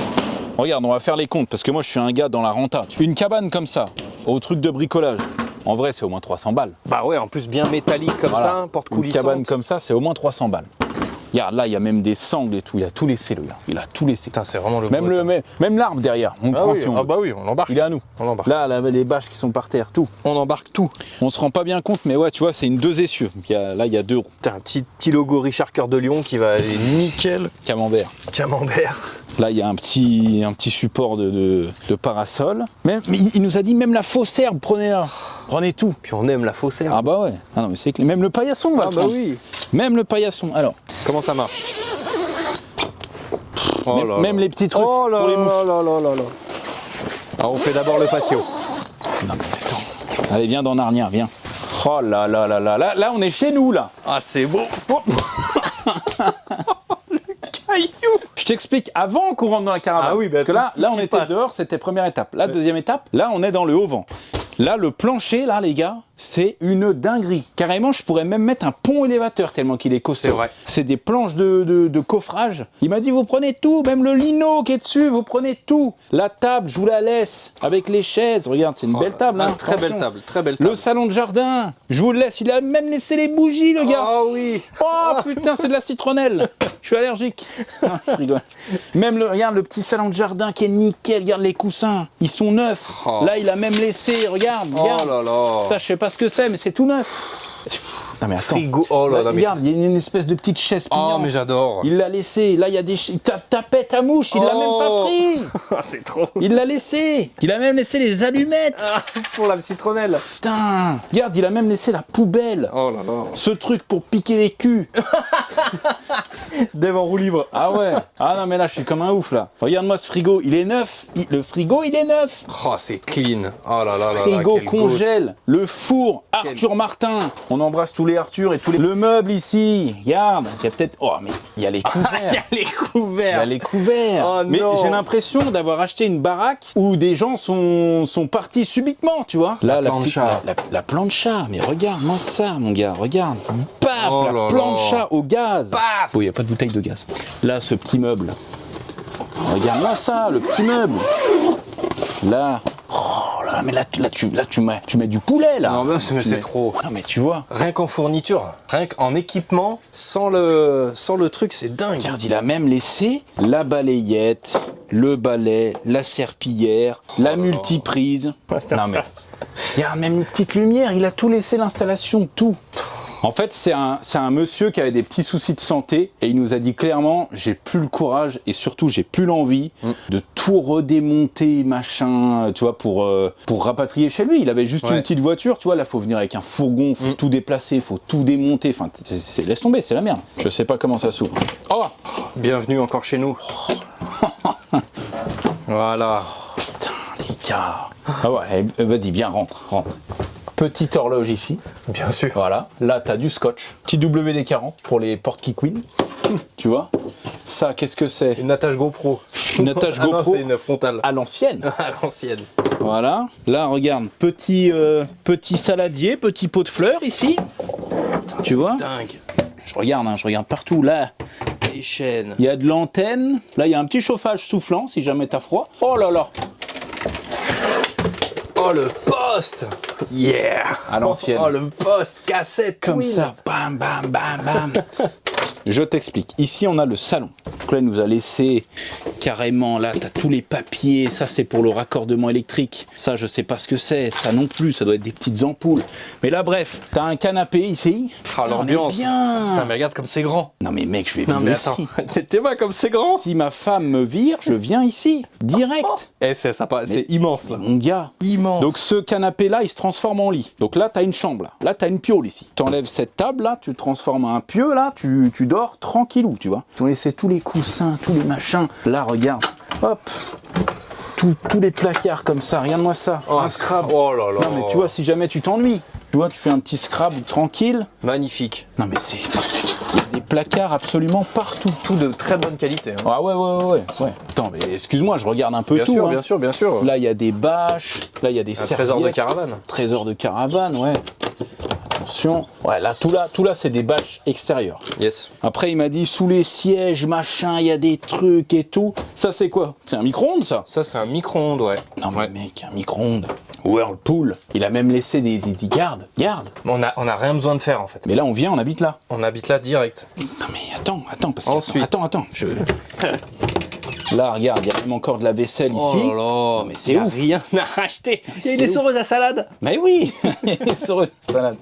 Regarde, on va faire les comptes parce que moi, je suis un gars dans la renta. Une cabane comme ça, au truc de bricolage. En vrai, c'est au moins 300 balles. Bah ouais, en plus bien métallique comme Voilà. ça, porte Une coulissante. cabane comme ça, c'est au moins 300 balles. Regarde, là, il y a même des sangles et tout. Il a tout laissé, le gars. Il a tout laissé. Putain, c'est vraiment le Même, gros, même l'arbre derrière, on le Ah prend oui, si on ah veut. bah oui, on l'embarque. Il est à nous. On l'embarque. Là, les bâches qui sont par terre, tout. On embarque tout. On se rend pas bien compte, mais ouais, tu vois, c'est une 2 essieux. Là, il y a 2 roues. T'as un petit logo Richard Cœur de Lion qui va aller nickel. Camembert. Camembert. Là, il y a un petit support de parasol. Mais il nous a dit même la fausse herbe, prenez-la. Prenez tout. Puis on aime la fausse herbe. Ah bah ouais. Ah non, mais c'est clair. Même le paillasson, on va Ah le bah prendre. oui. Même le paillasson. Alors, Comment ça marche? Oh même, là même là. les petits trucs Oh là pour les mouches. là là là là. Alors on fait d'abord le patio. Non, mais attends. Allez, viens dans Narnia, viens. Oh là là là là. Là, on est chez nous, là. Ah c'est beau. Je t'explique avant qu'on rentre dans la caravane. Ah oui, bah, parce que là, tout ce on qui se était passe. dehors, c'était première étape. La deuxième étape, là, on est dans le haut vent. Là, le plancher, là, les gars, c'est une dinguerie. Carrément, je pourrais même mettre un pont élévateur tellement qu'il est costaud. C'est vrai. C'est des planches de coffrage. Il m'a dit, vous prenez tout, même le lino qui est dessus, vous prenez tout. La table, je vous la laisse avec les chaises. Regarde, c'est une belle table. Ah, Hein, très belle attention. table, très belle table. Le salon de jardin, je vous le laisse. Il a même laissé les bougies, le gars. Ah oui. Oh putain, c'est de la citronnelle. Je suis allergique. Non, je rigole. Même regarde le petit salon de jardin qui est nickel. Regarde les coussins, ils sont neufs. Oh. Là, il a même laissé. Regarde, Oh regarde. là là. Ça, je sais pas ce que c'est, mais c'est tout neuf. Non mais attends. Frigo. Oh là là. mais- Regarde, il y a une espèce de petite chaise Oh pliante. mais j'adore. Il l'a laissé. Là, il y a des tapette à mouche. Il l'a même pas Oh. pris. C'est trop. Il l'a laissé. Il a même laissé les allumettes. Ah, pour la citronnelle. Putain. Regarde, il a même laissé la poubelle. Oh là là. Ce truc pour piquer les culs. Dev en roue libre. Ah ouais. Ah non mais là je suis comme un ouf là. Regarde-moi ce frigo, il est neuf. Le frigo il est neuf. Oh c'est clean. Oh là là là là. Frigo quel congèle. Le four Arthur Martin. On embrasse tous les Arthur et tous les. Le meuble ici. Regarde. Il y a peut-être. Oh mais il y a les couverts. Il y a les Il y couverts. a les couverts. Oh, mais non. j'ai l'impression d'avoir acheté une baraque où des gens sont partis subitement, tu vois. Là, plancha. la plancha. Mais regarde-moi ça, mon gars. Regarde. Paf, Oh la là plancha au gaz. Paf. Oh, il n'y a pas de bouteille de gaz. Là, ce petit meuble. Regarde-moi ça, le petit meuble. Là. Oh là, mais là tu mets du poulet, là. Non mais c'est Tu mets- trop. Non, mais tu vois. Rien qu'en fourniture, rien qu'en équipement, sans le truc, c'est dingue. Regarde, il a même laissé la balayette, le balai, la serpillière, la multiprise. Non mais, il y a même une petite lumière, il a tout laissé, l'installation, tout. En fait, c'est un monsieur qui avait des petits soucis de santé et il nous a dit clairement, j'ai plus le courage et surtout j'ai plus l'envie de tout redémonter, machin, tu vois, pour rapatrier chez lui. Il avait juste une petite voiture, tu vois, là faut venir avec un fourgon, faut tout déplacer, faut tout démonter, enfin, laisse tomber, c'est la merde. Je sais pas comment ça s'ouvre. Oh, Bienvenue encore chez nous. Voilà. putain, les gars. Ah ouais, vas-y, viens, rentre. Petite horloge ici. Bien sûr. Voilà, là t'as du scotch. Petit WD-40 pour les portes qui queen. Tu vois. Ça, qu'est-ce que c'est? Une attache GoPro. Une attache Ah non, GoPro c'est une frontale. à l'ancienne. À l'ancienne. Voilà. Là, regarde, petit saladier, petit pot de fleurs ici. Tu vois? Dingue. Je regarde partout. Là, Les chaînes. il y a de l'antenne. Là, il y a un petit chauffage soufflant si jamais t'as froid. Oh là là. Oh le poste. Yeah. À l'ancienne. Oh le poste, cassette. Comme Twin. ça, bam, bam, bam, bam. Je t'explique. Ici, on a le salon. Donc là, il nous a laissé carrément, là, tu as tous les papiers. Ça, c'est pour le raccordement électrique. Ça, je sais pas ce que c'est. Ça non plus, ça doit être des petites ampoules. Mais là, bref, tu as un canapé ici. Ah, Putain, l'ambiance. on est bien. Ah, mais regarde comme c'est grand. Non, mais mec, je vais Non vivre mais ici. attends. T'es pas comme c'est grand. Si ma femme me vire, je viens ici, direct. Eh c'est immense là. Mon gars. Immense. Donc ce canapé-là, il se transforme en lit. Donc là, tu as une chambre. Là, tu as une piole ici. Tu enlèves cette table-là, tu le transformes en un pieu, là, tu dors tranquillou, tu vois. Ils ont laissé tous les coussins, tous les machins. Là, regarde. Hop. Tous les placards comme ça. Regarde-moi ça. Oh, un scrap. Oh là là. Non, mais tu vois, si jamais tu t'ennuies, Tu vois, tu fais un petit Scrabble tranquille. Magnifique. Non mais c'est... Il y a des placards absolument partout. Tout de très bonne qualité. Hein. Ah ouais. Attends, mais excuse-moi, je regarde un peu Bien tout. sûr, hein. bien sûr. Là, il y a des bâches, là, il y a des Un serviettes. trésor de caravane. Trésor de caravane, ouais. Attention. Ouais, là, tout là, c'est des bâches extérieures. Yes. Après, il m'a dit, sous les sièges, machin, il y a des trucs et tout. Ça, c'est quoi? C'est un micro-ondes, ça? Ça, c'est un micro-ondes, ouais. Non, mais mec, un micro-ondes. Whirlpool. Il a même laissé des garde. On a rien besoin de faire, en fait. Mais là, on vient, on habite là. On habite là direct. Non, mais attends, parce que... Ensuite. Attends. Là, regarde, il y a même encore de la vaisselle ici. Oh là là. Non, mais c'est ouf. Rien à acheter. Il y a C'est une ouf. essoreuse à salade. Mais oui, sur une salade.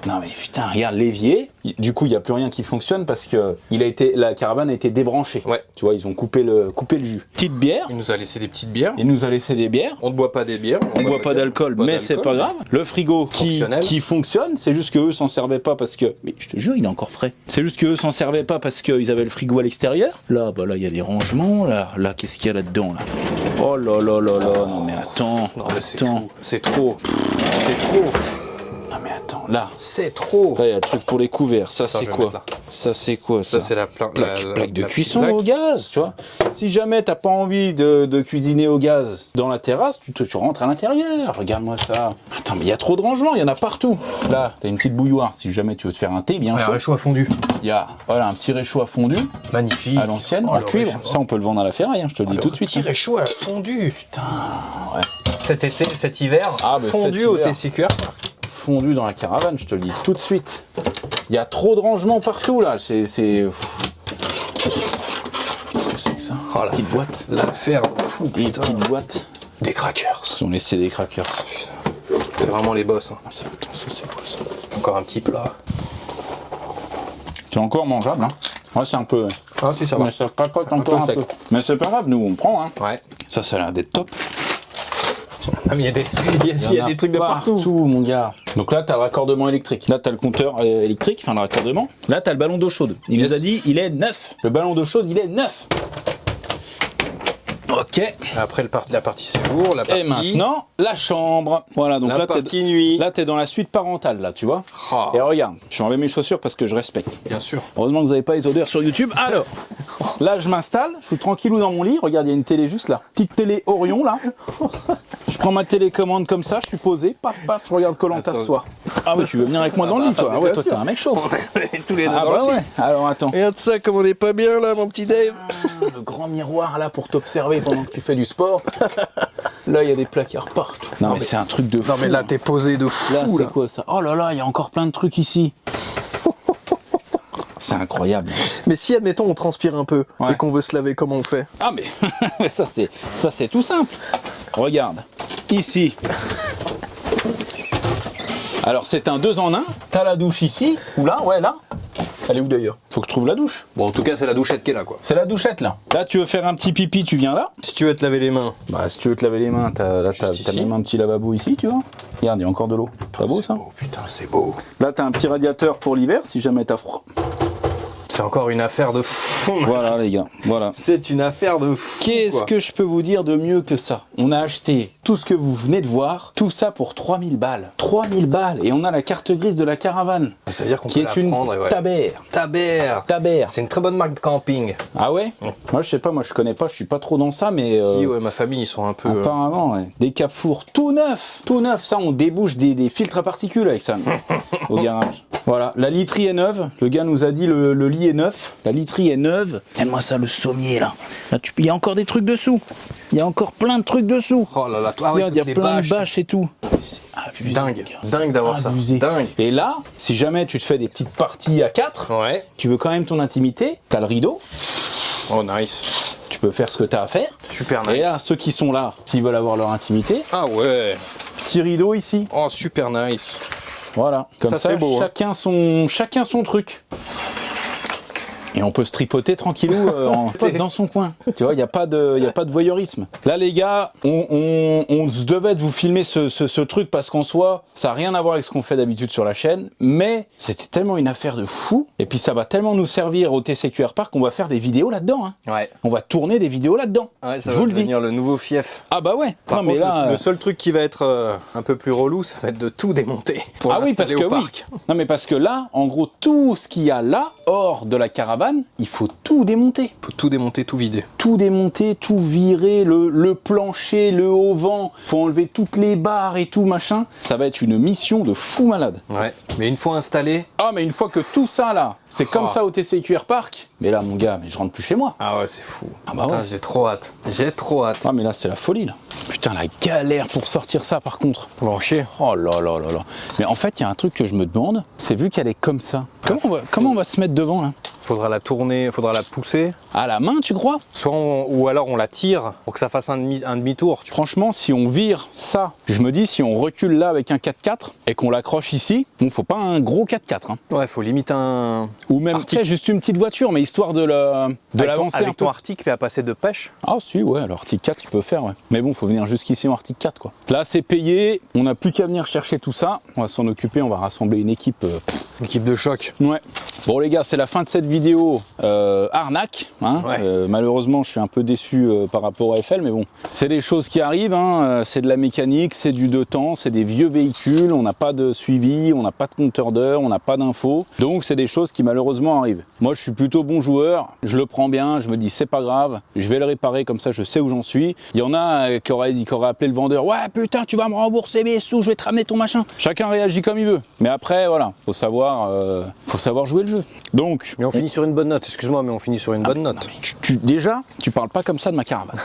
Non mais putain, regarde l'évier. Du coup, il n'y a plus rien qui fonctionne parce que la caravane a été débranchée. Ouais. Tu vois, ils ont coupé le jus. Petite bière. Il nous a laissé des petites bières. Il nous a laissé des bières. On ne boit pas des bières. On ne boit pas d'alcool, mais c'est pas grave. Le frigo Fonctionnel. qui fonctionne, c'est juste qu'eux s'en servaient pas parce que... Mais je te jure, il est encore frais. C'est juste qu'eux s'en servaient pas parce qu'ils avaient le frigo à l'extérieur. Là, il y a des rangements. Là, qu'est-ce qu'il y a là-dedans, là? Oh là, non mais attends. Non, mais c'est attends. fou. C'est trop. C'est trop. Non mais attends, là. C'est trop. Là, il y a un truc pour les couverts. Ça, Attends, c'est je vais quoi? mettre là. Ça, c'est quoi, ça? Ça, c'est la plaque de cuisson au gaz, tu vois. Si jamais t'as pas envie de cuisiner au gaz dans la terrasse, tu rentres à l'intérieur. Regarde-moi ça. Attends, mais il y a trop de rangements, il y en a partout. Là, t'as une petite bouilloire. Si jamais tu veux te faire un thé bien chaud. Un réchaud à fondu. Il y a un petit réchaud à fondu Magnifique. à l'ancienne, Oh, en le cuivre. réchaud. Ça, on peut le vendre à la ferraille, hein, je te le dis tout de suite. Petit réchaud à fondu. Putain, ouais. Cet hiver, Ah, bah, fondu cet au hiver. TCQR. Fondu dans la caravane, je te le dis tout de suite. Il y a trop de rangements partout, là. Qu'est-ce que c'est que ça? Oh, la Petite boîte. L'affaire de fou. Des Putain. petites boîtes. Des crackers. Ils ont laissé des crackers. C'est vraiment les boss. Hein. Attends, ça c'est quoi ça? Encore un petit plat. C'est encore mangeable, hein? Ouais, c'est un peu. Ah si, ça va. Mais ça capote encore un sec. peu. Mais c'est pas grave, nous on prend, hein. Ouais. Ça a l'air d'être top. Ah, mais il y a des trucs de partout. mon gars. Donc là, t'as le raccordement électrique. Là, t'as le compteur électrique, enfin le raccordement. Là, t'as le ballon d'eau chaude. Il Yes. nous a dit, il est neuf. Le ballon d'eau chaude, il est neuf. Ok. Après la partie séjour, la partie... Et maintenant, la chambre. Voilà, donc La là, partie nuit. Là, t'es dans la suite parentale, là, tu vois. Oh. Et regarde, je vais enlever mes chaussures parce que je respecte. Bien sûr. Heureusement que vous n'avez pas les odeurs sur YouTube. Alors, là, je m'installe, je suis tranquillou dans mon lit. Regarde, il y a une télé juste là. Petite télé Orion, là. Je prends ma télécommande comme ça, je suis posé, paf, je regarde Koh-Lanta ce soir. Ah ouais, tu veux venir avec moi dans le lit, toi? Ah ouais, toi, t'es un mec chaud. Tous les deux Ah dans bah le lit. ouais, alors attends. Regarde ça, comme on n'est pas bien là, mon petit Dave. Le grand miroir là pour t'observer pendant que tu fais du sport. Là, il y a des placards partout. Non, mais c'est un truc de fou. Non mais là, t'es posé de Là, fou c'est là. quoi ça? Oh là là, il y a encore plein de trucs ici. C'est incroyable. Mais si, admettons, on transpire un peu Ouais. et qu'on veut se laver, comment on fait? Ah mais ça c'est tout simple. Regarde, ici. Alors c'est un 2 en 1. T'as la douche ici, ou là, ouais là. Elle est où d'ailleurs? Faut que je trouve la douche. Bon, en tout cas, c'est la douchette qui est là, quoi. C'est la douchette là. Là tu veux faire un petit pipi, tu viens là. Si tu veux te laver les mains. Bah si tu veux te laver les mains, t'as ici. même un petit lavabo ici, tu vois. Regarde, il y a encore de l'eau. Pas beau ça? Oh putain, c'est beau. Là t'as un petit radiateur pour l'hiver si jamais t'as froid. C'est encore une affaire de fou. Voilà les gars, voilà. C'est une affaire de fou. Qu'est-ce quoi. que je peux vous dire de mieux que ça? On a acheté tout ce que vous venez de voir, tout ça pour 3000 balles. 3000 balles et on a la carte grise de la caravane. Ça veut dire qu'on Qui peut est la une prendre, et ouais. Tabère. Tabère. C'est une très bonne marque de camping. Ah ouais? Moi je sais pas, moi je connais pas, je suis pas trop dans ça, mais Si, ouais, ma famille, ils sont un peu... apparemment, ouais. Des Cap-Four tout neuf, ça on débouche des filtres à particules avec ça au garage. Voilà, la literie est neuve, le gars nous a dit le lit est neuf, la literie est neuve. Regarde-moi ça, le sommier là. Là il y a encore des trucs dessous, il y a encore plein de trucs dessous. Oh là là, toi, Regarde, il y a toutes les plein de bâches et tout. C'est abusé, Dingue, les gars. dingue d'avoir ça. Abusé. Dingue. Et là, si jamais tu te fais des petites parties à 4, Ouais. tu veux quand même ton intimité, t'as le rideau, Oh, nice. tu peux faire ce que t'as à faire. Super nice. Et là, ceux qui sont là, s'ils veulent avoir leur intimité, Ah ouais. petit rideau ici. Oh, super nice. Voilà. Comme ça, c'est beau, hein. chacun son truc. Et on peut se tripoter tranquillou dans son coin. Tu vois, il n'y a pas de voyeurisme. Là, les gars, on se devait de vous filmer ce truc parce qu'en soi, ça n'a rien à voir avec ce qu'on fait d'habitude sur la chaîne, mais c'était tellement une affaire de fou, et puis ça va tellement nous servir au TCQR Park qu'on va faire des vidéos là-dedans. Hein. Ouais. On va tourner des vidéos là-dedans. Ouais, ça je va vous le dis. devenir le nouveau fief. Ah bah ouais. Par non, contre, mais là, le seul truc qui va être un peu plus relou, ça va être de tout démonter pour ah oui, parce l'installer que au oui. parc. Non mais parce que là, en gros, tout ce qu'il y a là, hors de la caravane, il faut tout démonter. Faut tout démonter, tout vider. Tout démonter, tout virer, le plancher, le haut-vent, faut enlever toutes les barres et tout machin. Ça va être une mission de fou malade. Ouais. Mais une fois installé. Ah mais une fois que tout ça là, c'est comme ça au TCQR Park, mais là mon gars, mais je rentre plus chez moi. Ah ouais, c'est fou. Ah bah Putain, ouais. j'ai trop hâte. J'ai trop hâte. Ah mais là c'est la folie là. Putain la galère pour sortir ça par contre. On va en chier. Oh là là là là. Mais en fait il y a un truc que je me demande, c'est vu qu'elle est comme ça. Comment on va se mettre devant là? Faudra la tourner, faudra la pousser. À la main tu crois? Soit ou alors on la tire pour que ça fasse un demi-tour. Franchement, si on vire ça, je me dis, si on recule là avec un 4x4 et qu'on l'accroche ici, bon, faut pas un gros 4x4. Hein. Ouais, faut limite un. Ou même, tu sais, juste une petite voiture, mais histoire de l'avancer un avec peu. ton Arctic, mais à passer de pêche. Ah si, ouais, alors Arctic 4, il peut faire, ouais. Mais bon, faut venir jusqu'ici en Arctic 4, quoi. Là, c'est payé, on n'a plus qu'à venir chercher tout ça. On va s'en occuper, on va rassembler une équipe. Une équipe de choc. Ouais. Bon les gars, c'est la fin de cette vidéo arnaque. Hein. Ouais. Malheureusement, je suis un peu déçu par rapport à FL, mais bon, c'est des choses qui arrivent. Hein. C'est de la mécanique, c'est du 2 temps, c'est des vieux véhicules. On n'a pas de suivi, on n'a pas de compteur d'heures, on n'a pas d'infos. Donc c'est des choses qui malheureusement arrivent. Moi, je suis plutôt bon joueur. Je le prends bien. Je me dis c'est pas grave. Je vais le réparer comme ça, je sais où j'en suis. Il y en a qui auraient appelé le vendeur. Ouais, putain, tu vas me rembourser mes sous. Je vais te ramener ton machin. Chacun réagit comme il veut. Mais après, voilà, faut savoir jouer le jeu. Donc, Mais on finit sur une bonne note, excuse-moi, mais on finit sur une bonne note. non, mais déjà, tu parles pas comme ça de ma caravane.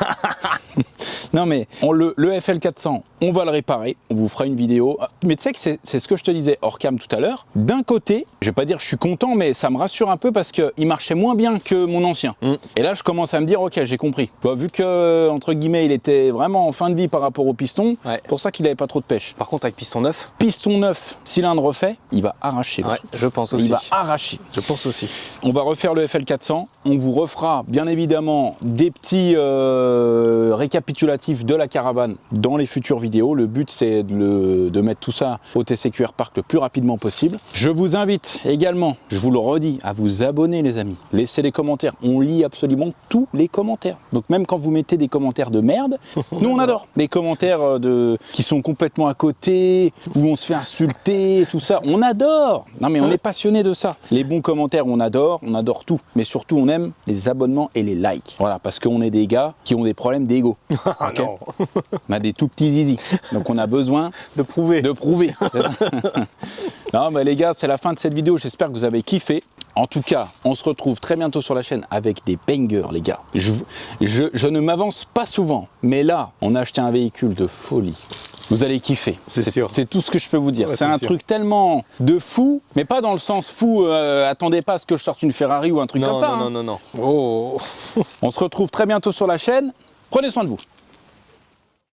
Non mais le FL400, on va le réparer, on vous fera une vidéo. Mais tu sais que c'est ce que je te disais hors cam tout à l'heure. D'un côté, je vais pas dire je suis content, mais ça me rassure un peu parce qu'il marchait moins bien que mon ancien. Et là, je commence à me dire, ok, j'ai compris. Tu vois, vu que, entre guillemets, il était vraiment en fin de vie par rapport au piston, Ouais. pour ça qu'il avait pas trop de pêche. Par contre, avec piston neuf, Piston neuf, cylindre refait, il va arracher. le ouais, truc. je pense aussi. Il va arracher. Je pense aussi. On va refaire le FL400, on vous refera bien évidemment des petits récapitulatifs de la caravane dans les futures vidéos. Le but c'est de mettre tout ça au TCQR Park le plus rapidement possible. Je vous invite également, je vous le redis, à vous abonner les amis. Laissez des commentaires, on lit absolument tous les commentaires. Donc même quand vous mettez des commentaires de merde, nous on adore. Les commentaires qui sont complètement à côté, où on se fait insulter, tout ça, on adore. Non mais on est passionné de ça. Les bons commentaires on adore tout. Mais surtout on aime les abonnements et les likes. Voilà, parce qu'on est des gars qui ont des problèmes d'ego. Ah Ok. non. On a des tout petits zizi. Donc on a besoin De prouver. de prouver. C'est ça. Non mais les gars, c'est la fin de cette vidéo. J'espère que vous avez kiffé. En tout cas, on se retrouve très bientôt sur la chaîne avec des bangers, les gars. Je ne m'avance pas souvent, mais là, on a acheté un véhicule de folie. Vous allez kiffer. C'est sûr. C'est tout ce que je peux vous dire. Ouais, c'est c'est un sûr. truc tellement de fou, mais pas dans le sens fou, attendez pas à ce que je sorte une Ferrari ou un truc Non, comme ça. non, hein. non, non, non. Oh. On se retrouve très bientôt sur la chaîne. Prenez soin de vous.